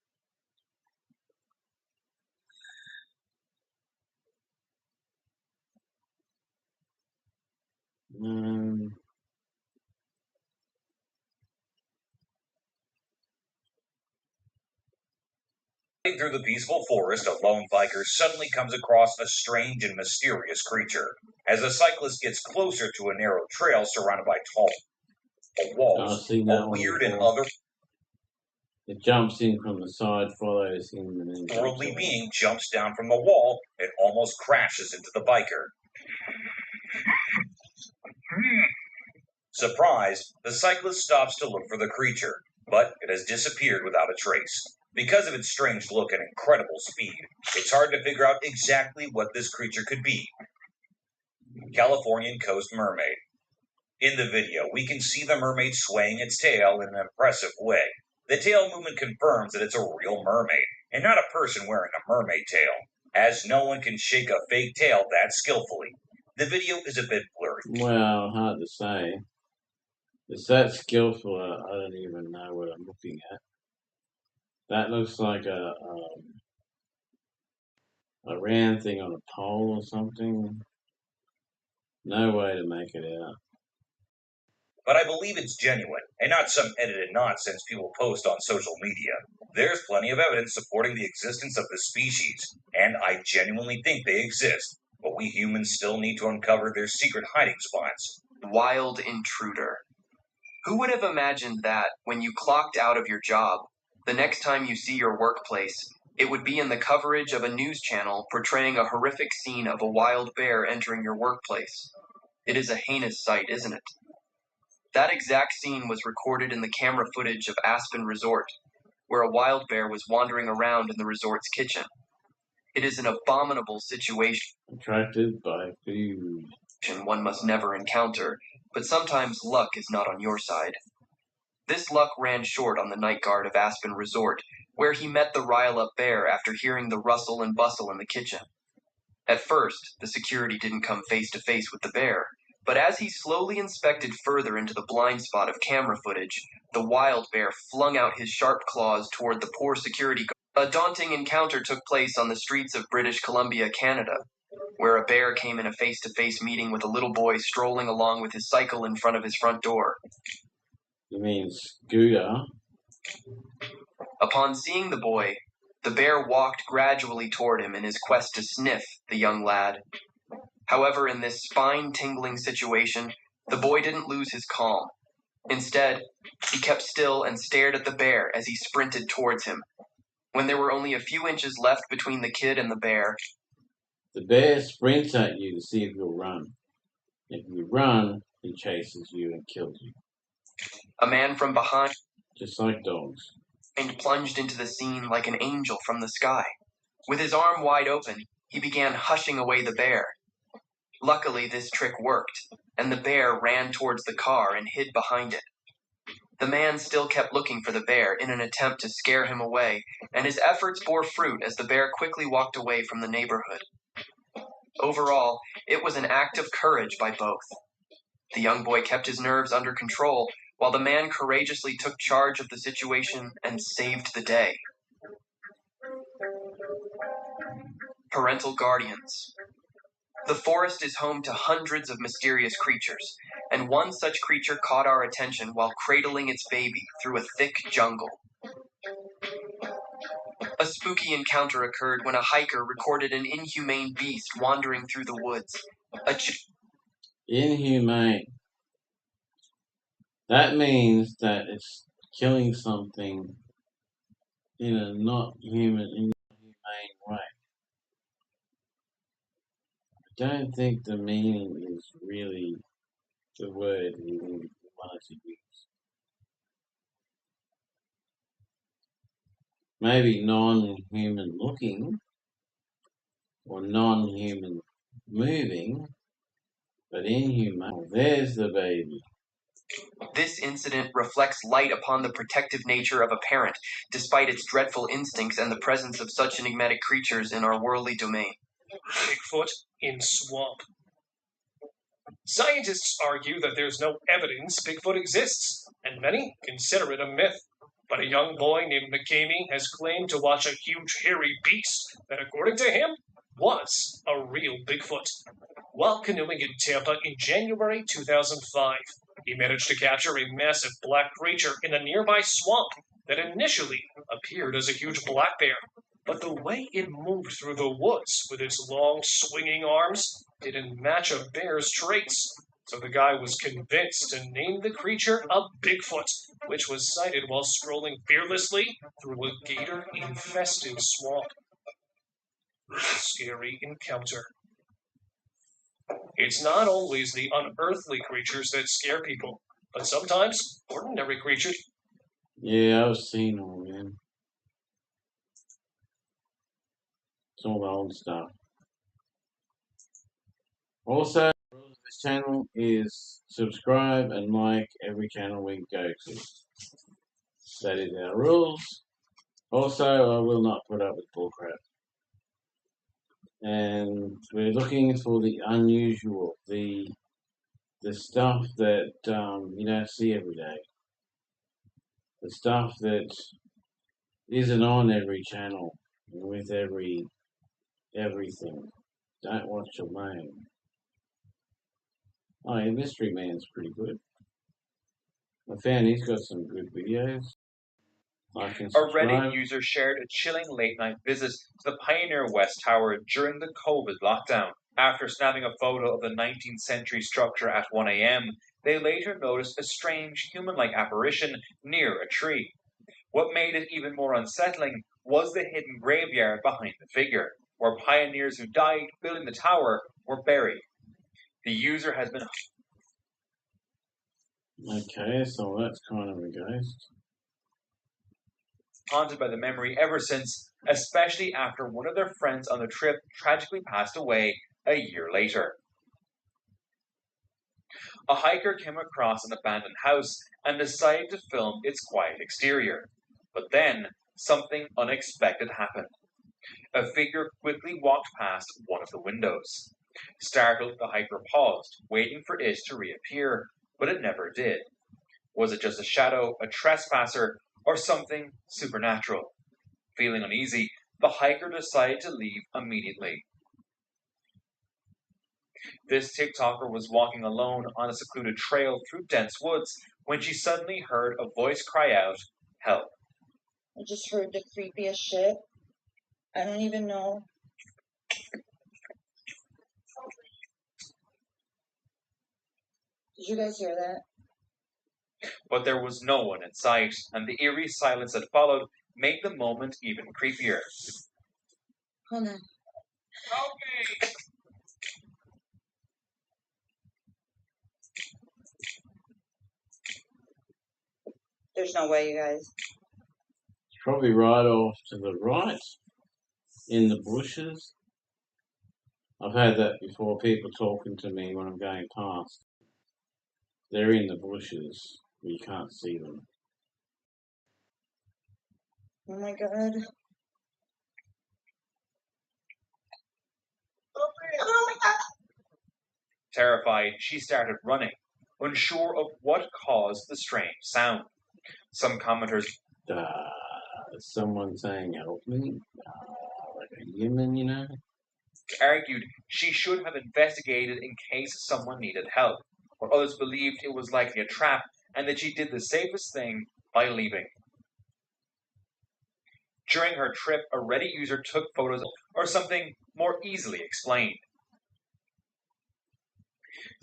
Through the peaceful forest, a lone biker suddenly comes across a strange and mysterious creature. As the cyclist gets closer to a narrow trail surrounded by tall walls, a weird and other It jumps in from the side, follows him, and then worldly being jumps down from the wall and almost crashes into the biker. Surprised, the cyclist stops to look for the creature, but it has disappeared without a trace. Because of its strange look and incredible speed, it's hard to figure out exactly what this creature could be. Californian coast mermaid. In the video, we can see the mermaid swaying its tail in an impressive way. The tail movement confirms that it's a real mermaid, and not a person wearing a mermaid tail, as no one can shake a fake tail that skillfully. The video is a bit blurry. Well, hard to say. It's that skillful, I don't even know what I'm looking at. That looks like a round thing on a pole or something. No way to make it out. But I believe it's genuine, and not some edited nonsense people post on social media. There's plenty of evidence supporting the existence of this species, and I genuinely think they exist, but we humans still need to uncover their secret hiding spots. Wild intruder. Who would have imagined that, when you clocked out of your job, the next time you see your workplace, it would be in the coverage of a news channel portraying a horrific scene of a wild bear entering your workplace? It is a heinous sight, isn't it? That exact scene was recorded in the camera footage of Aspen Resort, where a wild bear was wandering around in the resort's kitchen. It is an abominable situation. Attracted by food. One must never encounter, but sometimes luck is not on your side. This luck ran short on the night guard of Aspen Resort, where he met the rile-up bear after hearing the rustle and bustle in the kitchen. At first, the security didn't come face-to-face with the bear, but as he slowly inspected further into the blind spot of camera footage, the wild bear flung out his sharp claws toward the poor security guard. A daunting encounter took place on the streets of British Columbia, Canada, where a bear came in a face-to-face meeting with a little boy strolling along with his cycle in front of his front door. You mean scooter? Upon seeing the boy, the bear walked gradually toward him in his quest to sniff the young lad. However, in this spine-tingling situation, the boy didn't lose his calm. Instead, he kept still and stared at the bear as he sprinted towards him. When there were only a few inches left between the kid and the bear sprints at you to see if you'll run. If you run, he chases you and kills you. A man from behind, just like dogs, and plunged into the scene like an angel from the sky. With his arm wide open, he began hushing away the bear. Luckily, this trick worked, and the bear ran towards the car and hid behind it. The man still kept looking for the bear in an attempt to scare him away, and his efforts bore fruit as the bear quickly walked away from the neighborhood. Overall, it was an act of courage by both. The young boy kept his nerves under control, while the man courageously took charge of the situation and saved the day. Parental guardians. The forest is home to hundreds of mysterious creatures, and one such creature caught our attention while cradling its baby through a thick jungle. A spooky encounter occurred when a hiker recorded an inhumane beast wandering through the woods. Inhumane. That means that it's killing something in a not inhumane way. I don't think the meaning is really the word we wanted to use. Maybe non-human looking or non-human moving, but inhumane. Oh, there's the baby. This incident reflects light upon the protective nature of a parent, despite its dreadful instincts and the presence of such enigmatic creatures in our worldly domain. Bigfoot in swamp. Scientists argue that there's no evidence Bigfoot exists, and many consider it a myth. But a young boy named McCamey has claimed to watch a huge hairy beast that, according to him, was a real Bigfoot. While canoeing in Tampa in January 2005, he managed to capture a massive black creature in a nearby swamp that initially appeared as a huge black bear. But the way it moved through the woods with its long swinging arms didn't match a bear's traits. So the guy was convinced to name the creature a Bigfoot, which was sighted while strolling fearlessly through a gator-infested swamp. Scary encounter. It's not always the unearthly creatures that scare people, but sometimes ordinary creatures. Yeah, I've seen all, man. It's all the old stuff. Also, the rules of this channel is subscribe and like every channel we go to. That is our rules. Also, I will not put up with bullcrap. And we're looking for the unusual, the stuff that you don't see every day. The stuff that isn't on every channel with everything. Don't watch alone. Oh, yeah, Mystery Man's pretty good. I found he's got some good videos. Like and A subscribe. Reddit user shared a chilling late-night visit to the Pioneer West Tower during the COVID lockdown. After snapping a photo of the 19th century structure at 1 a.m., they later noticed a strange human-like apparition near a tree. What made it even more unsettling was the hidden graveyard behind the figure, where pioneers who died building the tower were buried. The user has been Okay, so that's kind of a ghost. haunted by the memory ever since, especially after one of their friends on the trip tragically passed away a year later. A hiker came across an abandoned house and decided to film its quiet exterior. But then, something unexpected happened. A figure quickly walked past one of the windows. Startled, the hiker paused, waiting for it to reappear, but it never did. Was it just a shadow, a trespasser, or something supernatural? Feeling uneasy, the hiker decided to leave immediately. This TikToker was walking alone on a secluded trail through dense woods when she suddenly heard a voice cry out, "Help." I just heard the creepiest shit. I don't even know. Did you guys hear that? But there was no one in sight, and the eerie silence that followed made the moment even creepier. Hold on. Okay. There's no way, you guys. It's probably right off to the right in the bushes. I've had that before, people talking to me when I'm going past. They're in the bushes, but you can't see them. Oh my god. Oh my god. Terrified, she started running, unsure of what caused the strange sound. Some commenters Someone saying, help me? Like a human, you know? argued she should have investigated in case someone needed help, or others believed it was likely a trap and that she did the safest thing by leaving. During her trip, a Reddit user took photos or something more easily explained.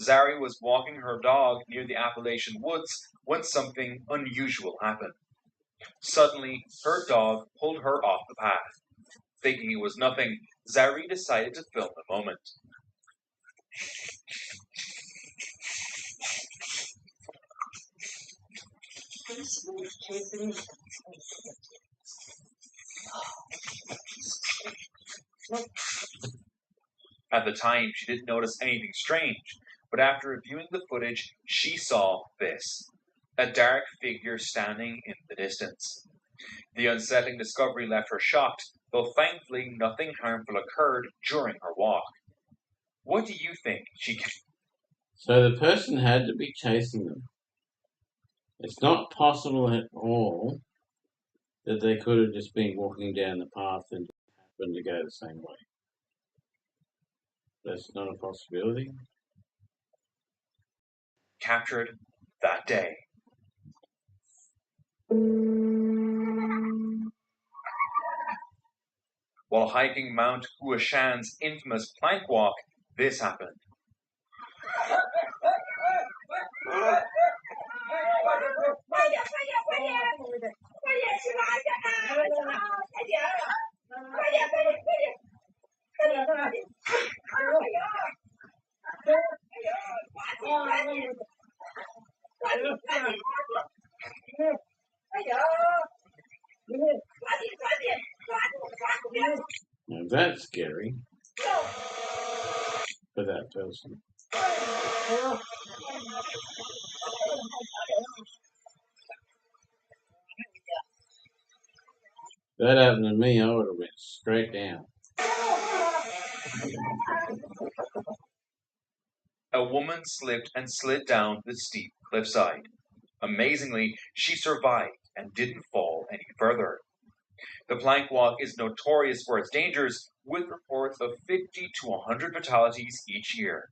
Zari was walking her dog near the Appalachian woods when something unusual happened. Suddenly, her dog pulled her off the path. Thinking it was nothing, Zari decided to film the moment. At the time, she didn't notice anything strange, but after reviewing the footage, she saw this: a dark figure standing in the distance. The unsettling discovery left her shocked, though thankfully nothing harmful occurred during her walk. What do you think? So the person had to be chasing them. It's not possible at all that they could have just been walking down the path and happened to go the same way. That's not a possibility. Captured that day. While hiking Mount Huashan's infamous plank walk, this happened. Now that's scary for that person. If that happened to me, I would have went straight down. A woman slipped and slid down the steep cliffside. Amazingly, she survived and didn't fall any further. The plank walk is notorious for its dangers, with reports of 50 to 100 fatalities each year.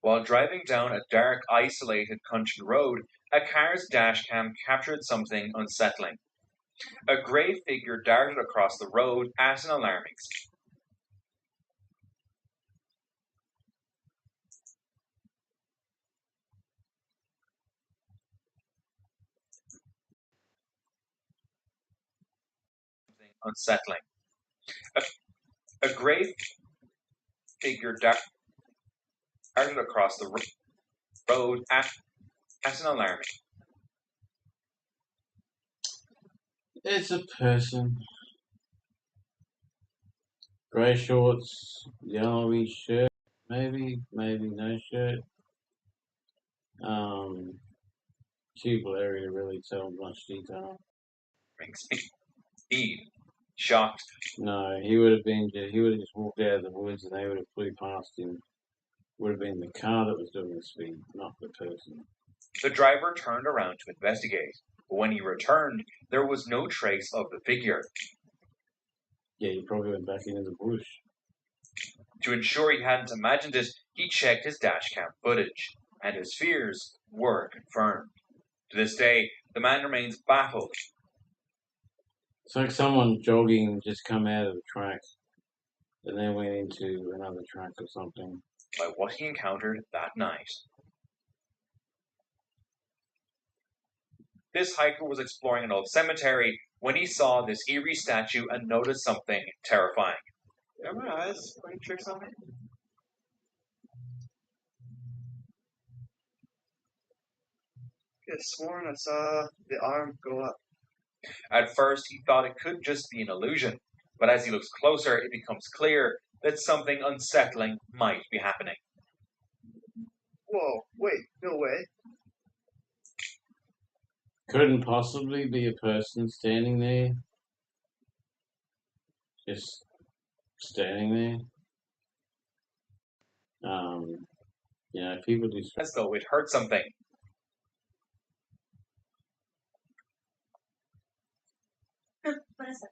While driving down a dark, isolated country road, a car's dashcam captured something unsettling. A grey figure darted across the road at an alarming speed. Unsettling. A grey figure darted across the road at an alarming. It's a person. Grey shorts, yellowy shirt, maybe no shirt. Too blurry to really tell much detail. Speed. Shocked. No, he would have just walked out of the woods and they would have flew past him. Would have been the car that was doing the speed, not the person. The driver turned around to investigate, but when he returned, there was no trace of the figure. Yeah, he probably went back into the bush. To ensure he hadn't imagined it, he checked his dashcam footage, and his fears were confirmed. To this day, the man remains baffled. It's like someone jogging just come out of the track and then went into another track or something. By what he encountered that night. This hiker was exploring an old cemetery when he saw this eerie statue and noticed something terrifying. Are my eyes playing tricks on me? I could have sworn I saw the arm go up. At first, he thought it could just be an illusion, but as he looks closer, it becomes clear that something unsettling might be happening. Whoa, wait, no way. Couldn't possibly be a person standing there. Just standing there. People do. As though it hurt something. What is that?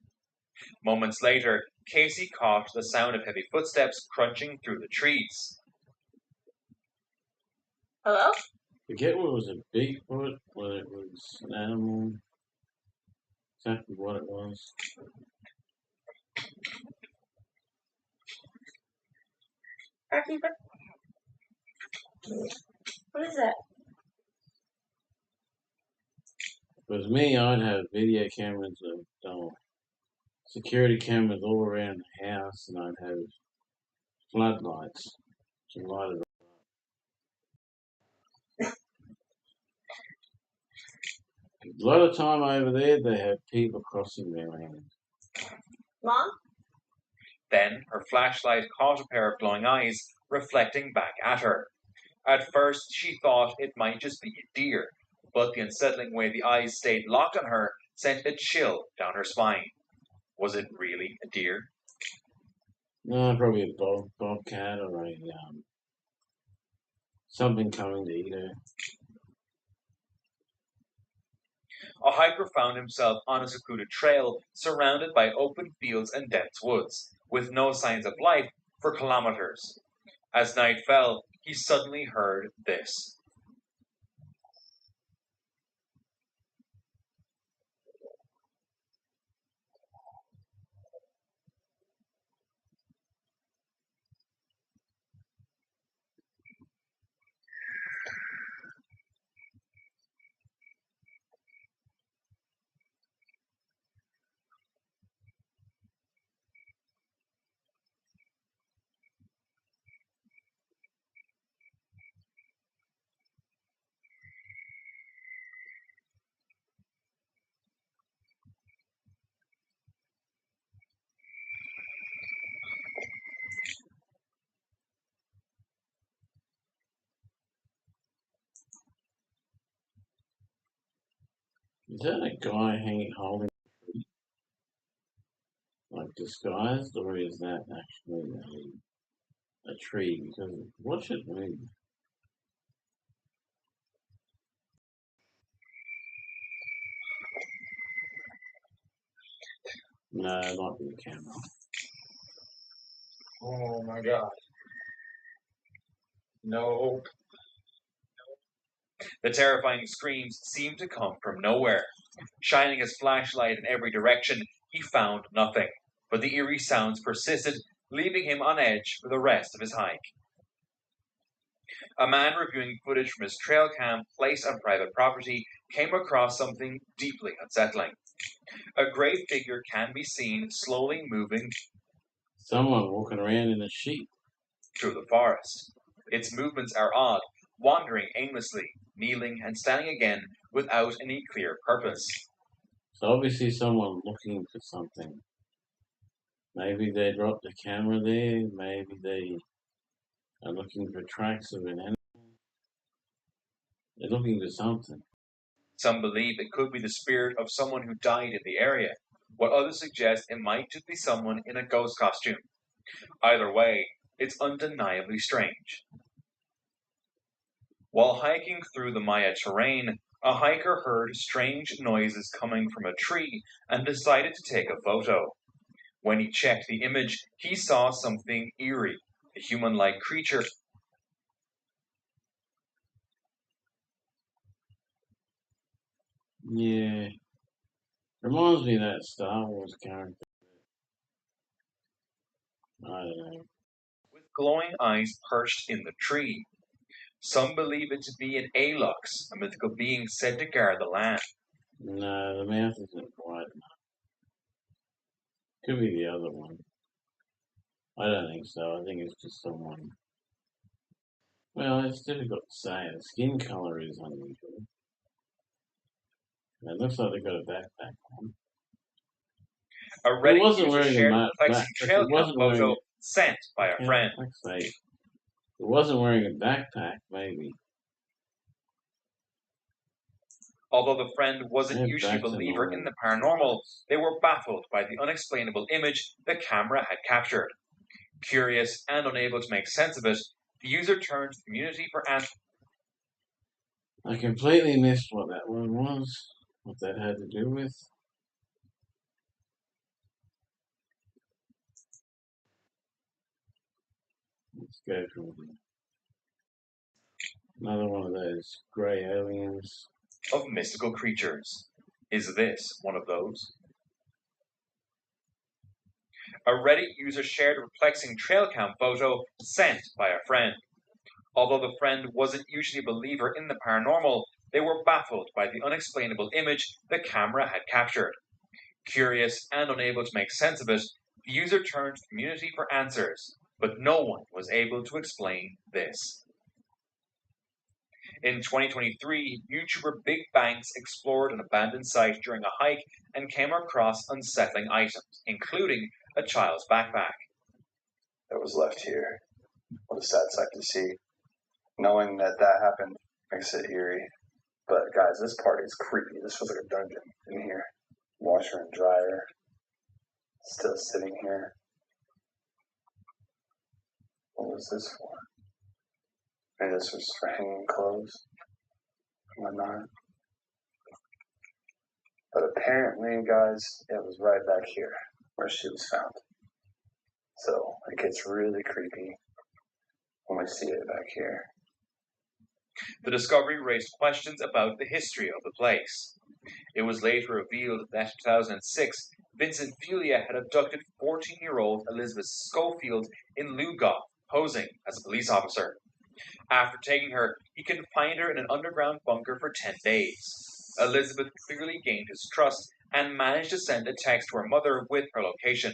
Moments later, Casey caught the sound of heavy footsteps crunching through the trees. Hello? Forget what it was, a Bigfoot, whether it was an animal, exactly what it was. Barkeeper? What is that? If it was me, I'd have video cameras of security cameras all around the house, and I'd have floodlights to light it up. A lot of time over there, they have people crossing their land. Mom? Then her flashlight caught a pair of glowing eyes reflecting back at her. At first, she thought it might just be a deer, but the unsettling way the eyes stayed locked on her sent a chill down her spine. Was it really a deer? No, probably a bobcat or something coming to eat her. A hiker found himself on a secluded trail surrounded by open fields and dense woods, with no signs of life for kilometers. As night fell, he suddenly heard this. Is that a guy holding like disguised, or is that actually a tree? Because watch it move. No, it might be a camera. Oh my god. No. The terrifying screams seemed to come from nowhere. Shining his flashlight in every direction, he found nothing. But the eerie sounds persisted, leaving him on edge for the rest of his hike. A man reviewing footage from his trail cam placed on private property came across something deeply unsettling. A grey figure can be seen slowly moving Someone walking around in a sheet. through the forest. Its movements are odd, wandering aimlessly, kneeling and standing again without any clear purpose. So obviously someone looking for something. Maybe they dropped the camera there. Maybe they are looking for tracks of an animal. They're looking for something. Some believe it could be the spirit of someone who died in the area, while others suggest it might just be someone in a ghost costume. Either way, it's undeniably strange. While hiking through the Maya terrain, a hiker heard strange noises coming from a tree and decided to take a photo. When he checked the image, he saw something eerie, a human-like creature. Yeah. Reminds me of that Star Wars character. I don't know. With glowing eyes perched in the tree. Some believe it to be an Alox, a mythical being said to guard the land. No, the mouth isn't wide enough. Could be the other one. I don't think so. I think it's just someone. Well, it's difficult to say. The skin color is unusual. It looks like they've got a backpack on. A It Reddit wasn't user wearing shared a a perplexing trail it cam wasn't wearing photo a sent by a friend. It wasn't wearing a backpack, maybe. Although the friend wasn't Yeah, usually a back to believer in normal. the paranormal, they were baffled by the unexplainable image the camera had captured. Curious and unable to make sense of it, the user turned to the community for answers. I completely missed what that one was, what that had to do with. Let's go from here. Another one of those grey aliens. Of mystical creatures. Is this one of those? A Reddit user shared a perplexing trail cam photo sent by a friend. Although the friend wasn't usually a believer in the paranormal, they were baffled by the unexplainable image the camera had captured. Curious and unable to make sense of it, the user turned to the community for answers, but no one was able to explain this. In 2023, YouTuber Big Banks explored an abandoned site during a hike and came across unsettling items, including a child's backpack. That was left here. What a sad sight to see. Knowing that that happened makes it eerie. But guys, this part is creepy. This feels like a dungeon in here. Washer and dryer. Still sitting here. What was this for? Maybe this was for hanging clothes. Whatnot. But apparently, guys, it was right back here where she was found. So it gets really creepy when we see it back here. The discovery raised questions about the history of the place. It was later revealed that in 2006, Vincent Velia had abducted 14-year-old Elizabeth Schofield in Lugoff, posing as a police officer. After taking her, he confined her in an underground bunker for 10 days. Elizabeth clearly gained his trust and managed to send a text to her mother with her location.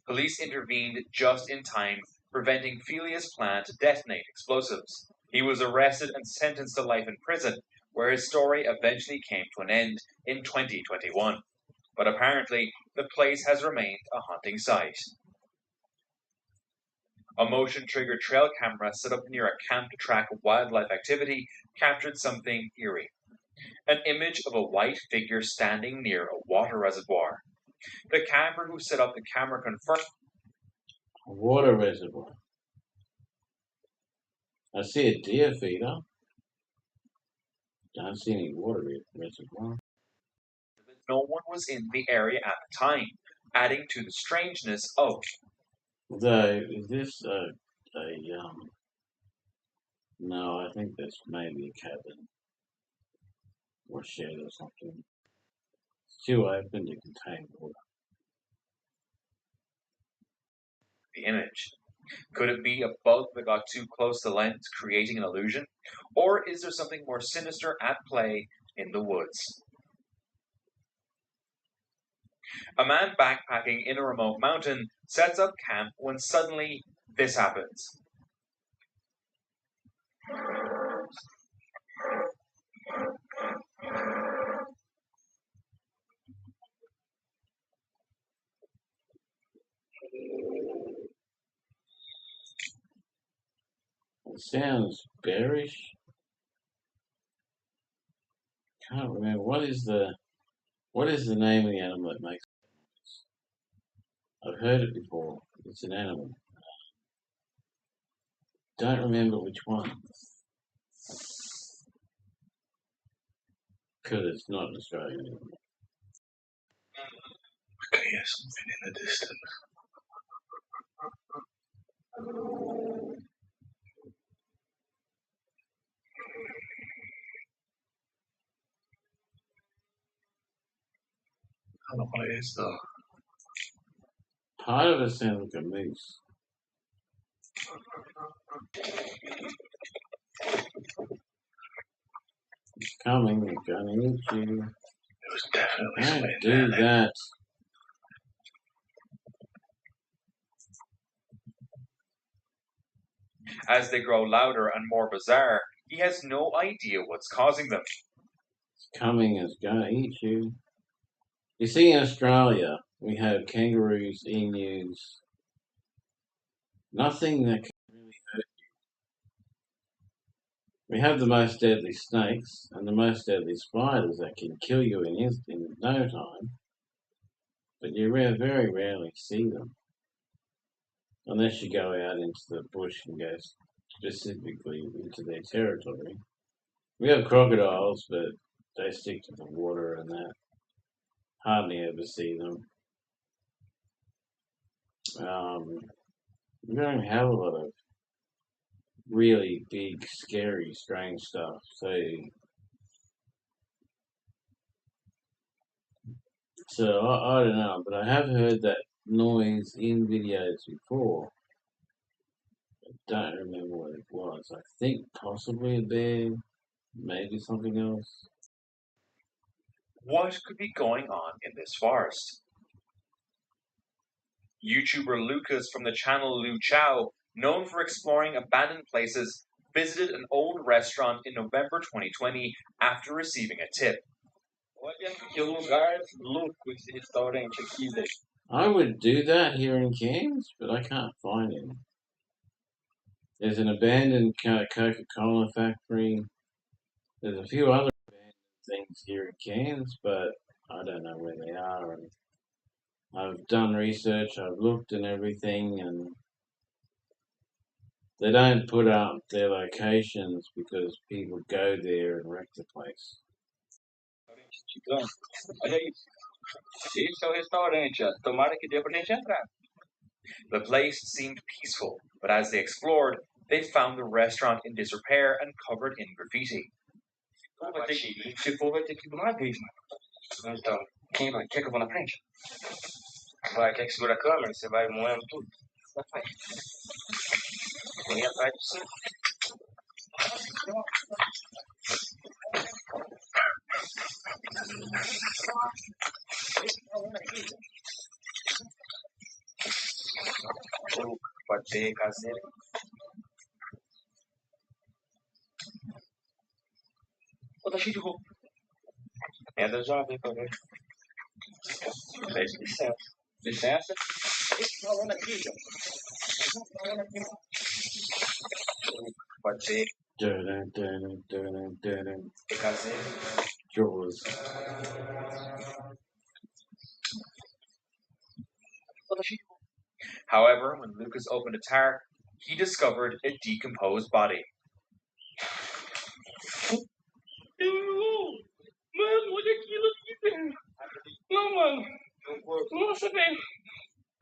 Police intervened just in time, preventing Felia's plan to detonate explosives. He was arrested and sentenced to life in prison, where his story eventually came to an end in 2021. But apparently, the place has remained a haunting site. A motion-triggered trail camera set up near a camp to track wildlife activity captured something eerie. An image of a white figure standing near a water reservoir. The camper who set up the camera confirmed. A water reservoir. I see a deer feeder. Don't see any water reservoir. No one was in the area at the time, adding to the strangeness of. Though, is this no, I think that's maybe a cabin or shed or something. It's too open to contain water. The image. Could it be a bug that got too close to the lens, creating an illusion? Or is there something more sinister at play in the woods? A man backpacking in a remote mountain sets up camp when suddenly this happens. It sounds bearish. Can't remember what is the name of the animal that makes it? I've heard it before. It's an animal. Don't remember which one. Because it's not an Australian animal. I can hear something in the distance. I don't know what it is though. Part of it sounds like a moose. It's coming, it's gonna eat you. It was definitely Don't something do there. that. As they grow louder and more bizarre, he has no idea what's causing them. It's coming, it's gonna eat you. You see, in Australia, we have kangaroos, emus, nothing that can really hurt you. We have the most deadly snakes and the most deadly spiders that can kill you in no time, but you very rarely see them. Unless you go out into the bush and go specifically into their territory. We have crocodiles, but they stick to the water and that. Hardly ever see them. We don't have a lot of really big, scary, strange stuff. So I don't know, but I have heard that noise in videos before. I don't remember what it was. I think possibly a bear, maybe something else. What could be going on in this forest? YouTuber Lucas from the channel Lu Chow, known for exploring abandoned places, visited an old restaurant in November 2020 after receiving a tip. I would do that here in Cairns, but I can't find any. There's an abandoned Coca-Cola factory. There's a few other abandoned things here in Cairns, but I don't know where they are. And I've done research, I've looked and everything, and they don't put up their locations because people go there and wreck the place. Chicão, olha isso. Esse é o restaurante, ó. Tomara que dê pra gente entrar. The place seemed peaceful, but as they explored, they found the restaurant in disrepair and covered in graffiti. Esse povo vai ter que ir de uma vez, mano. Então, quem vai? Quer que eu vou na frente? Vai, quer que segura a câmera? Você vai moendo tudo? Vai. Vou ir atrás de você. Pode ser caseiro. Pô, tá cheio de roupa. Entra já, vem pra ver. Pede licença. Licença. Falando aqui, falando aqui. Pode ser caseiro. Jaws. Pô, tá cheio de roupa. However, when Lucas opened a tarp, he discovered a decomposed body. Mano, olha aquilo aqui, velho. Não, mano. Nossa, velho.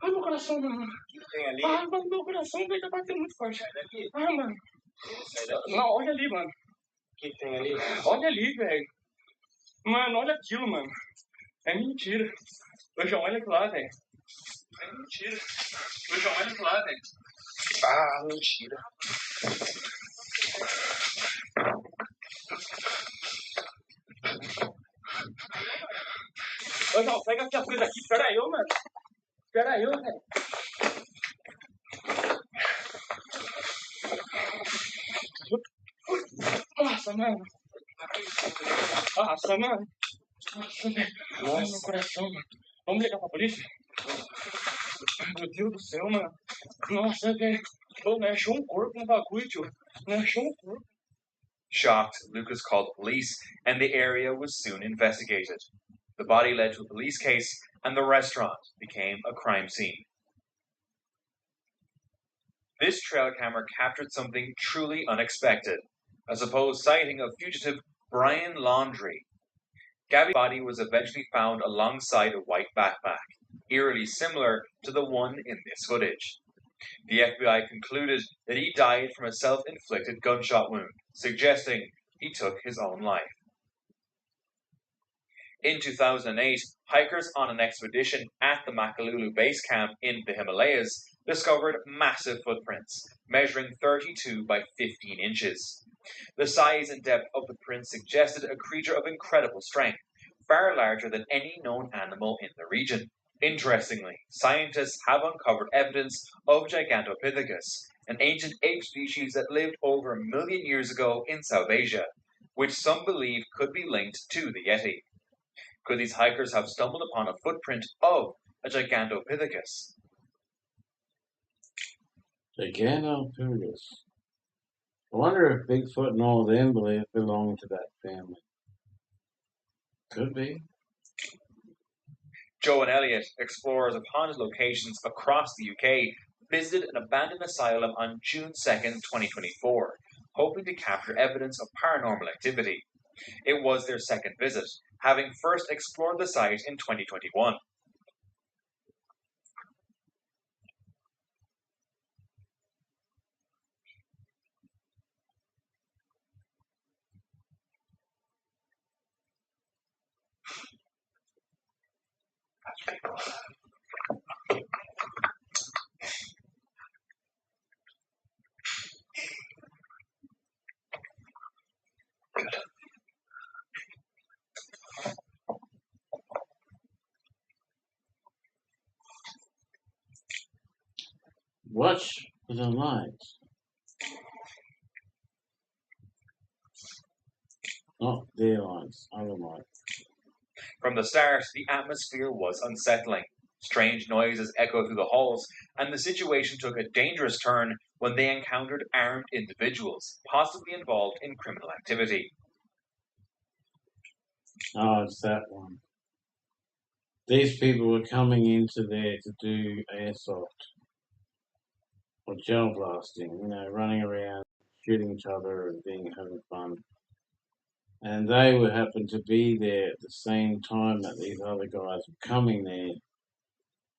Ai, meu coração, mano. O que tem ali? Ai, mano, meu coração, velho, tá batendo muito forte. Ai, mano. Não, olha ali, mano. O que tem ali? Olha ali, velho. Mano, olha aquilo, mano. É mentira. Ô, João, olha aquilo lá, velho. É mentira. Ô, João, olha aquilo lá, velho. Ah, mentira. Ô, João, pega aqui as coisas aqui. Espera eu, mano. Espera eu, velho. Nossa, mano. Nossa, mano. Nossa, velho. Nossa, meu coração, mano. Vamos ligar pra polícia? Meu Deus do céu, mano. Nossa, velho. Pô, não achou um corpo no bagulho, tio. Não achou um corpo. Shocked, Lucas called police, and the area was soon investigated. The body led to a police case, and the restaurant became a crime scene. This trail camera captured something truly unexpected, a supposed sighting of fugitive Brian Laundrie. Gabby's body was eventually found alongside a white backpack, eerily similar to the one in this footage. The FBI concluded that he died from a self-inflicted gunshot wound, suggesting he took his own life. In 2008, hikers on an expedition at the Makalulu base camp in the Himalayas discovered massive footprints, measuring 32 by 15 inches. The size and depth of the prints suggested a creature of incredible strength, far larger than any known animal in the region. Interestingly, scientists have uncovered evidence of Gigantopithecus, an ancient ape species that lived over 1 million years ago in South Asia, which some believe could be linked to the Yeti. Could these hikers have stumbled upon a footprint of a Gigantopithecus? Gigantopithecus. I wonder if Bigfoot and all them belong to that family. Could be. Joe and Elliot, explorers of haunted locations across the UK, visited an abandoned asylum on June 2nd, 2024, hoping to capture evidence of paranormal activity. It was their second visit, having first explored the site in 2021. Watch the lights. Not their lights, other lights. From the start, the atmosphere was unsettling. Strange noises echoed through the halls, and the situation took a dangerous turn when they encountered armed individuals, possibly involved in criminal activity. Oh, it's that one. These people were coming into there to do airsoft or gel blasting, running around, shooting each other and having fun. and they would happen to be there at the same time that these other guys were coming there,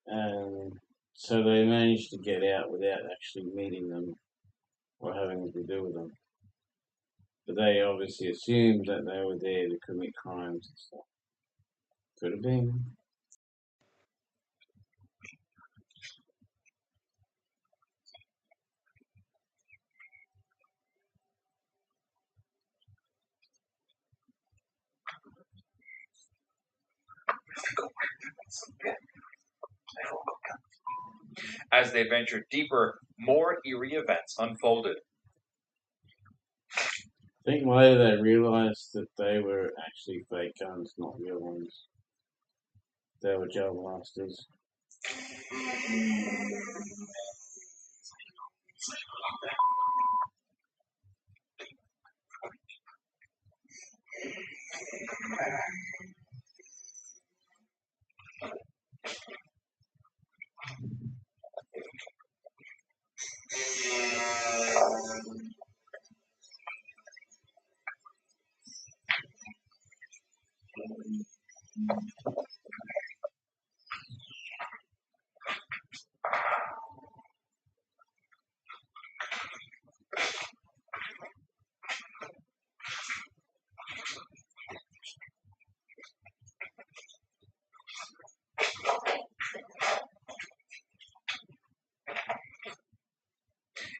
and so they managed to get out without actually meeting them or having to do with them. But they obviously assumed that they were there to commit crimes and stuff. Could have been. As they ventured deeper, more eerie events unfolded. I think later they realised that they were actually fake guns, not real ones. They were gel blasters.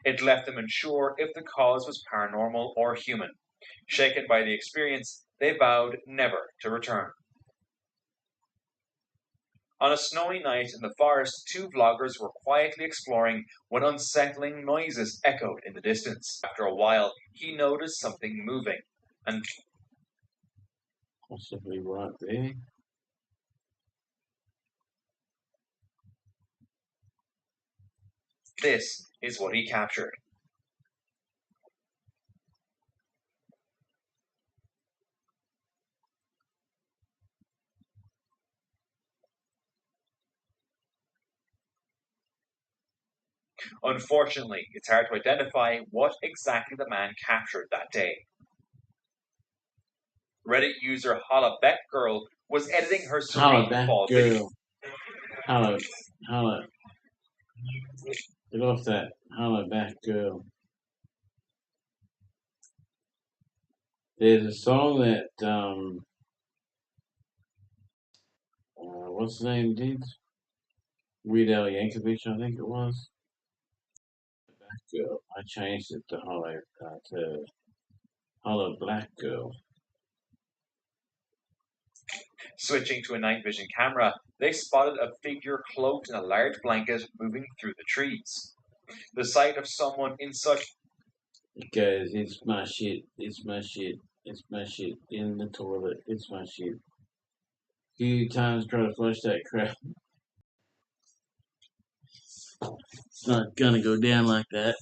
It left them unsure if the cause was paranormal or human. Shaken by the experience, they vowed never to return. On a snowy night in the forest, two vloggers were quietly exploring when unsettling noises echoed in the distance. After a while, he noticed something moving, and Possibly right there. this is what he captured. Unfortunately, it's hard to identify what exactly the man captured that day. Reddit user Holla Beck Girl was editing her serene fall video. Holla, get off that holla back girl. There's a song that what's the name did? Weird Al Yankovic, I think it was. Back girl. I changed it to holla black girl. Switching to a night vision camera, they spotted a figure cloaked in a large blanket moving through the trees. The sight of someone in such It goes, it's my shit, it's my shit, it's my shit in the toilet, it's my shit. Few times try to flush that crap. It's not gonna go down like that.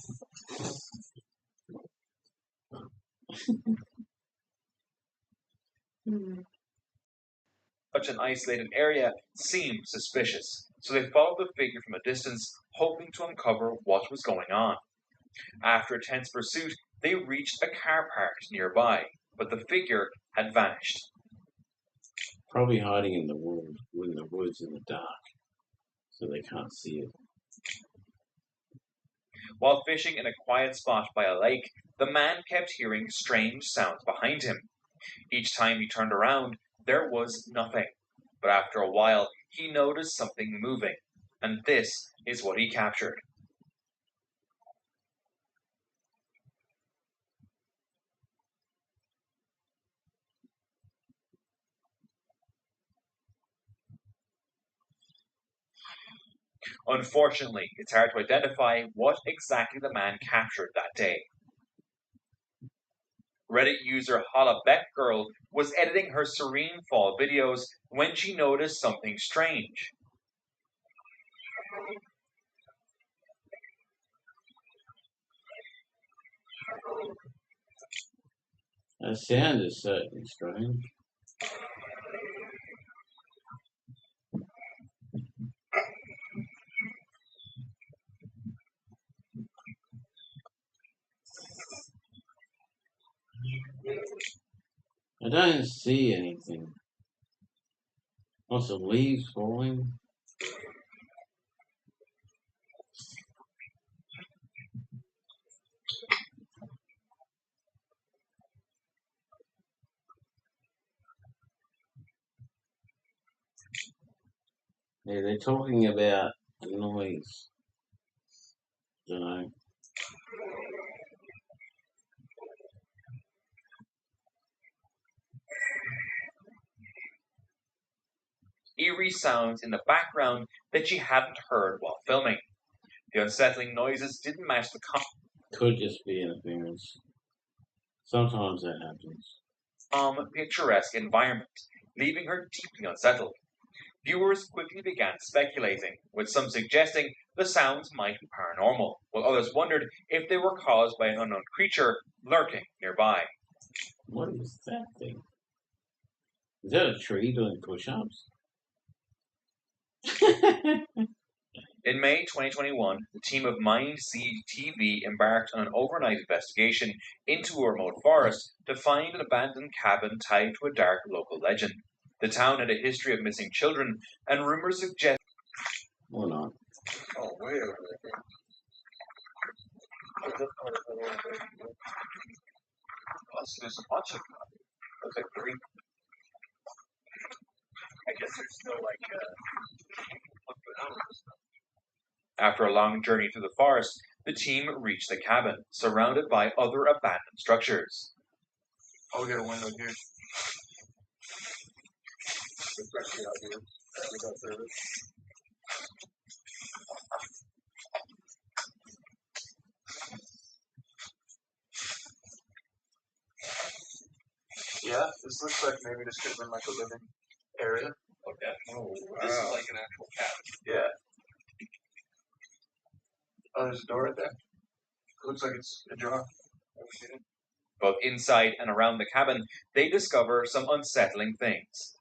such an isolated area seemed suspicious, so they followed the figure from a distance, hoping to uncover what was going on. After a tense pursuit, they reached a car parked nearby, but the figure had vanished. Probably hiding in the woods in the dark, so they can't see it. While fishing in a quiet spot by a lake, the man kept hearing strange sounds behind him. Each time he turned around, there was nothing. But after a while, he noticed something moving, and this is what he captured. Unfortunately, it's hard to identify what exactly the man captured that day. Reddit user Holla Beck Girl was editing her serene fall videos when she noticed something strange. That sound is certainly strange. I don't see anything. Lots of leaves falling. Yeah, they're talking about the noise. Don't know. Eerie sounds in the background that she hadn't heard while filming. The unsettling noises didn't match the Could just be interference. Sometimes that happens. picturesque environment, leaving her deeply unsettled. Viewers quickly began speculating, with some suggesting the sounds might be paranormal, while others wondered if they were caused by an unknown creature lurking nearby. What is that thing? Is that a tree doing push-ups? In May 2021, the team of Mind Seed TV embarked on an overnight investigation into a remote forest to find an abandoned cabin tied to a dark local legend. The town had a history of missing children, and rumors suggest. Or not. Oh, way over there. Plus, there's a bunch of them. There's like 3. I guess there's still like After a long journey through the forest, the team reached the cabin, surrounded by other abandoned structures. oh, we got a window here. Yeah, this looks like maybe this could have been like a living area. Okay. Oh, This is wow. like an actual cabin. Yeah. Oh, there's a door right there. Looks like it's ajar. Both inside and around the cabin, they discover some unsettling things.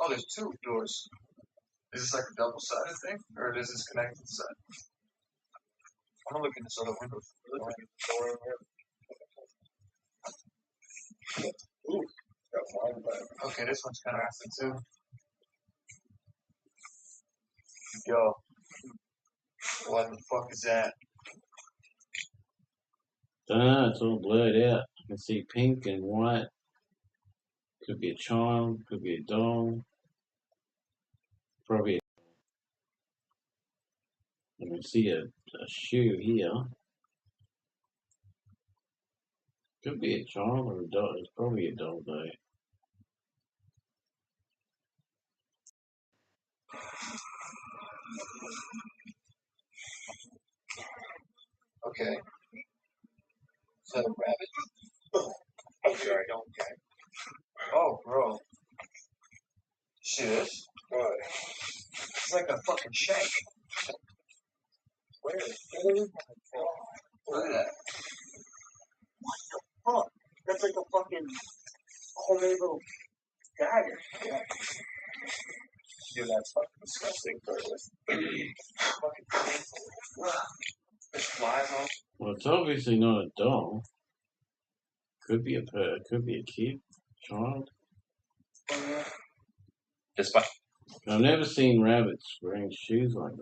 Oh, there's 2 doors. Is this like a double-sided thing, or is this connected side? I'm gonna look in this other window. Ooh, got flying back. Okay, this one's kind of acid too. Yo, what the fuck is that? Don't know, it's all blurred out. I can see pink and white. Could be a child, could be a doll. Probably I can see a shoe here. Could be a child or a doll. It's probably a doll though. Okay. Is that a rabbit? I'm sorry, don't care. Oh, bro. See this? What? It's like a fucking shank. Where? Look at that. Huh. That's like a fucking homemade little dagger. Yeah. Dude, that's fucking disgusting. Fucking there's flies on. Well, it's obviously not a doll. Could be could be a kid, child. Despite I've never seen rabbits wearing shoes like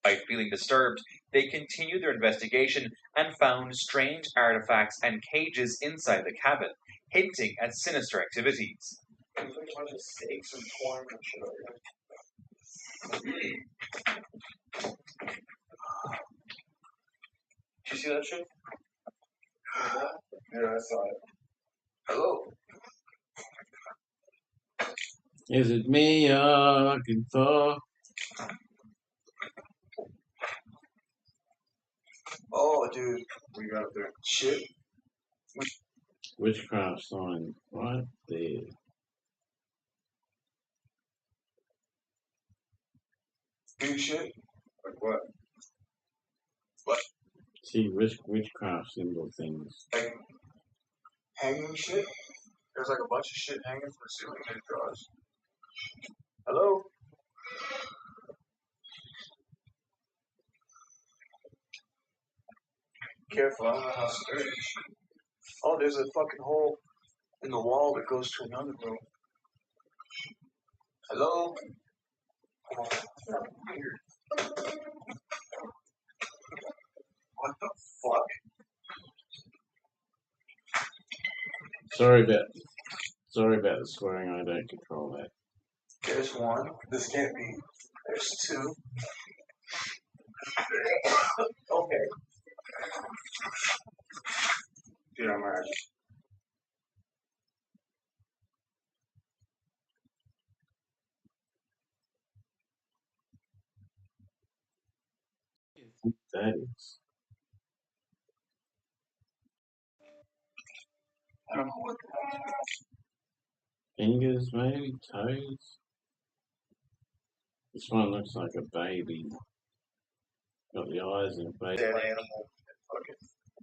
that. feeling disturbed, they continued their investigation and found strange artifacts and cages inside the cabin, hinting at sinister activities. There's like a bunch of steaks and corn and shit over there. Did you see that shit? Yeah, I saw it. Hello. Is it me you're looking for? Oh, dude. We got there. Shit. Witchcraft sign right there. Big shit. Like what? What? See witchcraft symbol things. Like hanging shit. There's like a bunch of shit hanging from the ceiling in drawers. Hello. Careful, I don't know how scary. Oh, there's a fucking hole in the wall that goes to another room. Hello? Oh, weird. What the fuck? Sorry about the swearing. I don't control that. There's one. This can't be. There's two. Okay. Dude, I'm alright. That is. I don't know what Fingers, maybe toes. This one looks like a baby. Got the eyes of a baby. dead animal fucking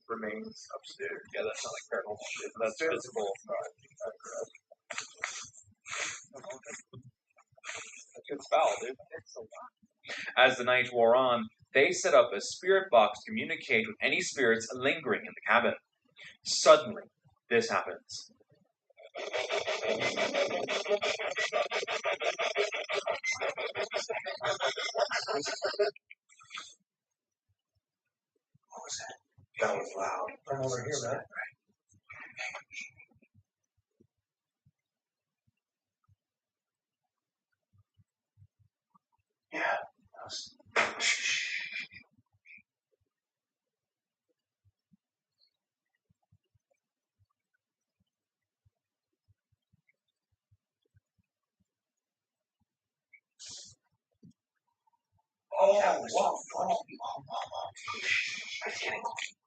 remains upstairs. Yeah, that's not like paranormal shit. That's physical. It's foul, dude. As the night wore on, they set up a spirit box to communicate with any spirits lingering in the cabin. Suddenly, this happens. What was that? That was loud. From over here, man. Yeah. That was...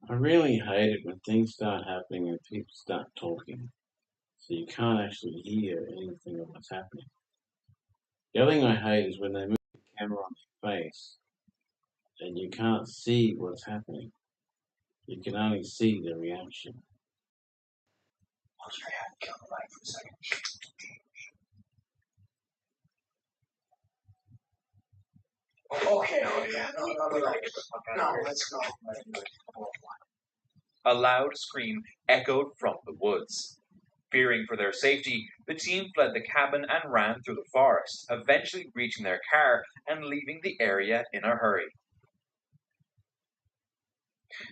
I really hate it when things start happening and people start talking. So you can't actually hear anything of what's happening. The other thing I hate is when they move the camera on their face and you can't see what's happening. You can only see the reaction. I was very happy to kill the light for a second. Okay, yeah, no, let's go. A loud scream echoed from the woods. Fearing for their safety, the team fled the cabin and ran through the forest, eventually reaching their car and leaving the area in a hurry.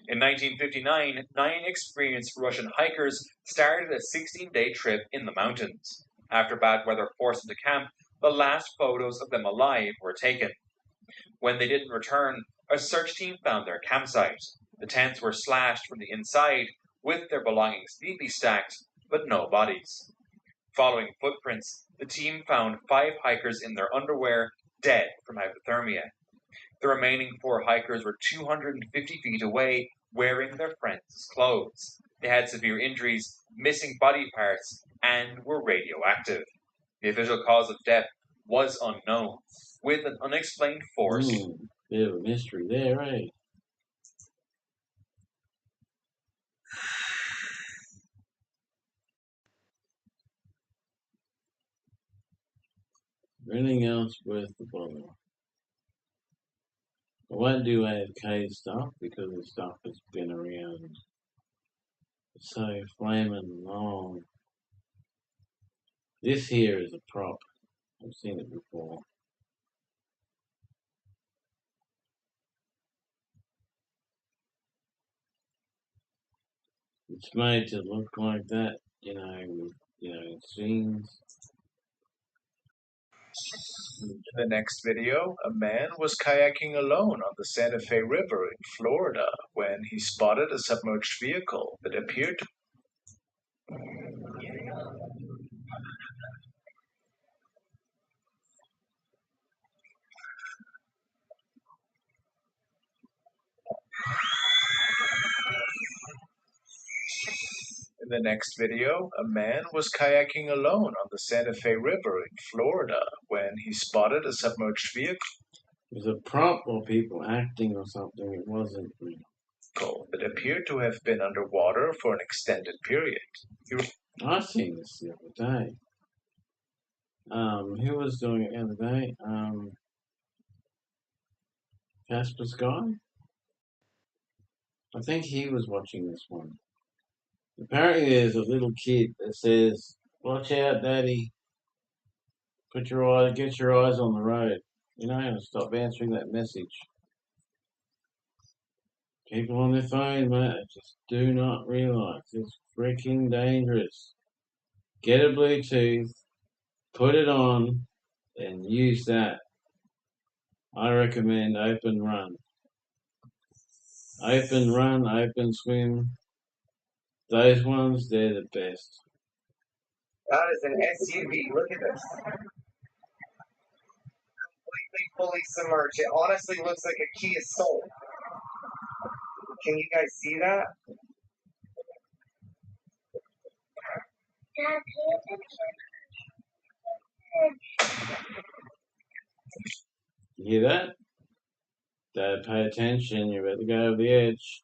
In 1959, 9 experienced Russian hikers started a 16-day trip in the mountains. After bad weather forced them to camp, the last photos of them alive were taken. When they didn't return, a search team found their campsite. The tents were slashed from the inside, with their belongings neatly stacked, but no bodies. Following footprints, the team found 5 hikers in their underwear, dead from hypothermia. The remaining 4 hikers were 250 feet away, wearing their friends' clothes. They had severe injuries, missing body parts, and were radioactive. The official cause of death was unknown, with an unexplained force. Bit of a mystery there, eh? Anything else worth the bother? I won't do AFK stuff because the stuff has been around so flaming long. This here is a prop. I've seen it before. It's made to look like that, with, scenes. In the next video, a man was kayaking alone on the Santa Fe River in Florida when he spotted a submerged vehicle that appeared to In the next video, a man was kayaking alone on the Santa Fe River in Florida when he spotted a submerged vehicle. It was a prop or people acting or something. It wasn't real. That appeared to have been underwater for an extended period. I seen this the other day. Who was doing it the other day? Casper Sky? I think he was watching this one. Apparently there's a little kid that says, "Watch out, Daddy. Get your eyes on the road." You know, stop answering that message. People on their phone, mate, just do not realise it's freaking dangerous. Get a Bluetooth, put it on, and use that. I recommend Open Run. Open Run, Open Swim. Those ones, they're the best. That is an SUV. Look at this. Completely fully submerged. It honestly looks like a Kia Soul. Can you guys see that? You hear that? Dad, pay attention. You're about to go over the edge.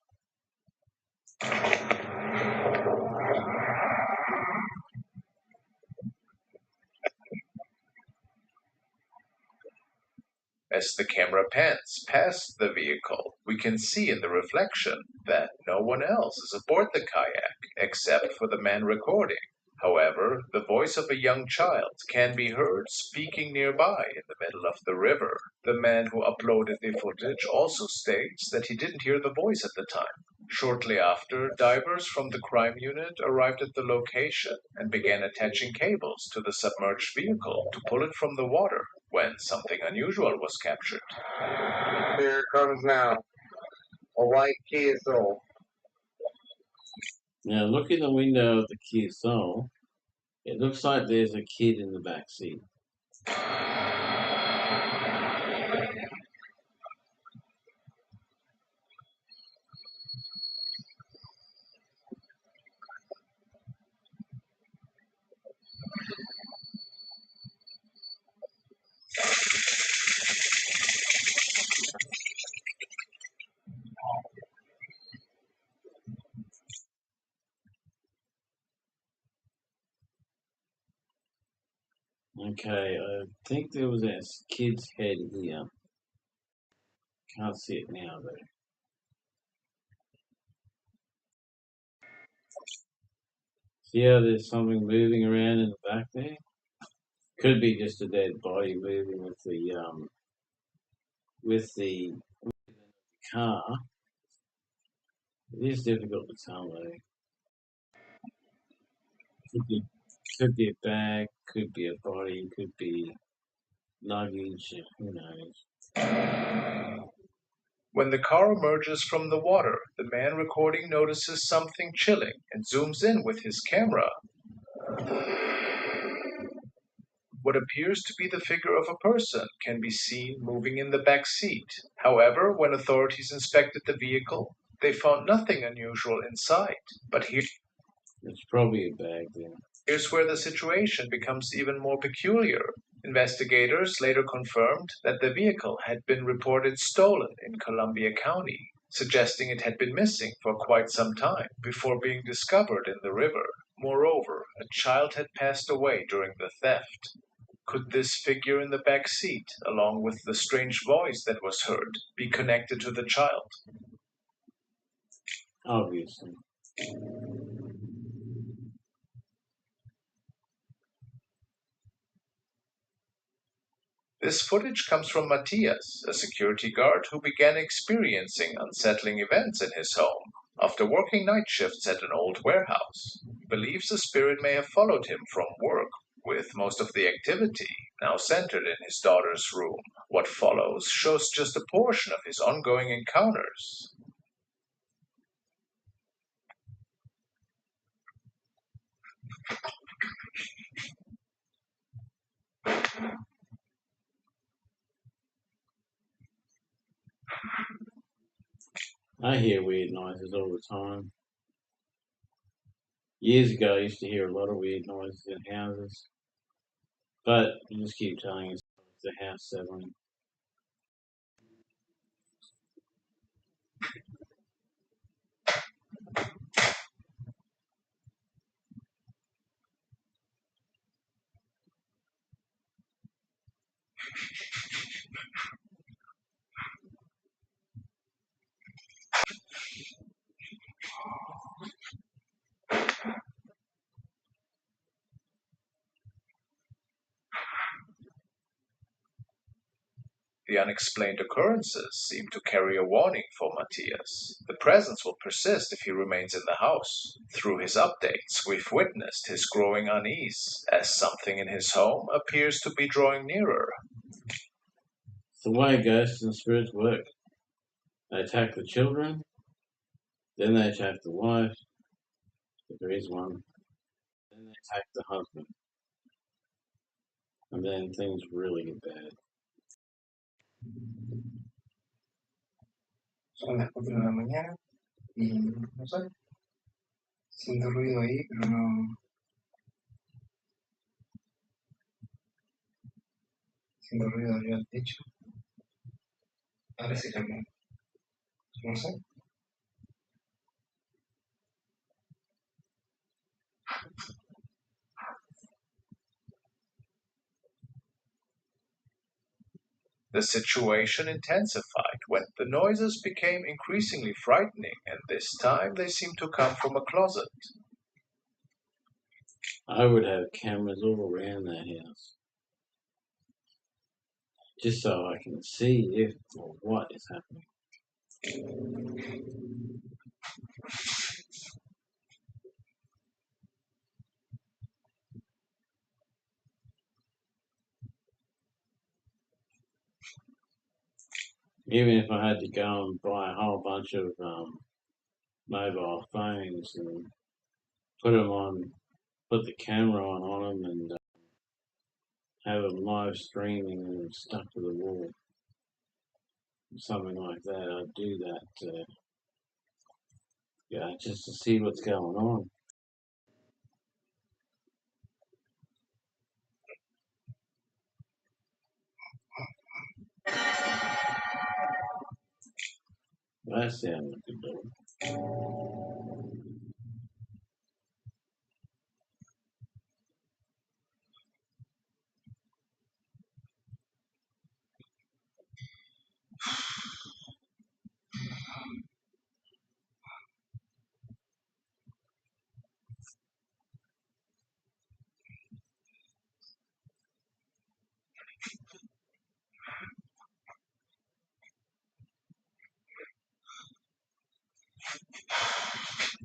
As the camera pans past the vehicle, we can see in the reflection that no one else is aboard the kayak except for the man recording. However, the voice of a young child can be heard speaking nearby in the middle of the river. The man who uploaded the footage also states that he didn't hear the voice at the time. Shortly after, divers from the crime unit arrived at the location and began attaching cables to the submerged vehicle to pull it from the water when something unusual was captured. Here it comes now. A white Kia Soul. Now look in the window of the Kia Soul. It looks like there's a kid in the back seat. Okay, I think there was a kid's head here. Can't see it now though. See how there's something moving around in the back there? Could be just a dead body moving with the car. It is difficult to tell though. Could be a bag, could be a body, could be luggage, who knows. When the car emerges from the water, the man recording notices something chilling and zooms in with his camera. What appears to be the figure of a person can be seen moving in the back seat. However, when authorities inspected the vehicle, they found nothing unusual inside. But it's probably a bag then. Here's where the situation becomes even more peculiar. Investigators later confirmed that the vehicle had been reported stolen in Columbia County, suggesting it had been missing for quite some time before being discovered in the river. Moreover, a child had passed away during the theft. Could this figure in the back seat, along with the strange voice that was heard, be connected to the child? Obviously. This footage comes from Matthias, a security guard who began experiencing unsettling events in his home. After working night shifts at an old warehouse, he believes a spirit may have followed him from work, with most of the activity now centered in his daughter's room. What follows shows just a portion of his ongoing encounters. I hear weird noises all the time. Years ago, I used to hear a lot of weird noises in houses. But you just keep telling yourself it's the house settling. The unexplained occurrences seem to carry a warning for Matthias. The presence will persist if he remains in the house. Through his updates, we've witnessed his growing unease, as something in his home appears to be drawing nearer. It's the way ghosts and spirits work. They attack the children, then they attack the wife, if there is one, then they attack the husband. And then things really get bad. Son las 4 de la mañana y no sé, siento ruido ahí, pero no. Siento ruido arriba del techo. Ahora sí cambió. No sé. The situation intensified when the noises became increasingly frightening, and this time they seemed to come from a closet. I would have cameras all around that house, just so I can see if or what is happening. Even if I had to go and buy a whole bunch of mobile phones and put the camera on them and have them live streaming and stuck to the wall, something like that, I'd do that, just to see what's going on. That sounds like a door.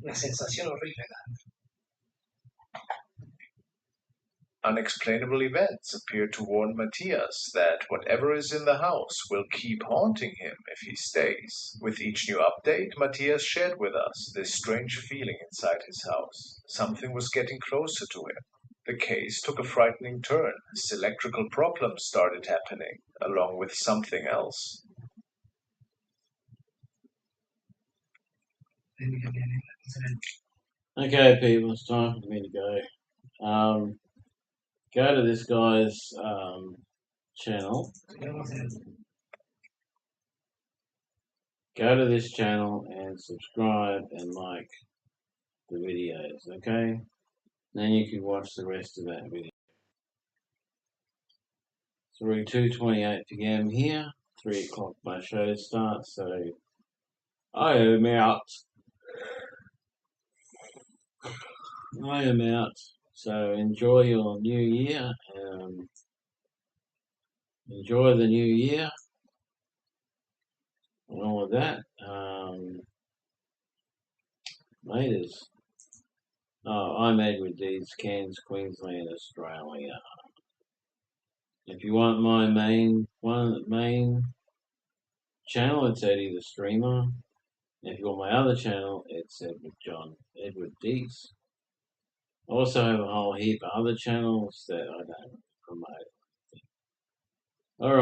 Una sensación horrible. Unexplainable events appear to warn Matthias that whatever is in the house will keep haunting him if he stays. With each new update, Matthias shared with us this strange feeling inside his house. Something was getting closer to him. The case took a frightening turn as electrical problems started happening, along with something else. Okay, people, it's time for me to go. Go to this guy's channel. Go to this channel and subscribe and like the videos, okay? Then you can watch the rest of that video. It's already 2:28 p.m. here. 3 o'clock my show starts, so I am out. So enjoy your new year. Enjoy the new year and all of that. Laters. I'm Edward Deeds, Cairns, Queensland, Australia. If you want my main channel, it's Eddie the Streamer. If you want my other channel, it's Edward Deeds. I also have a whole heap of other channels that I don't promote.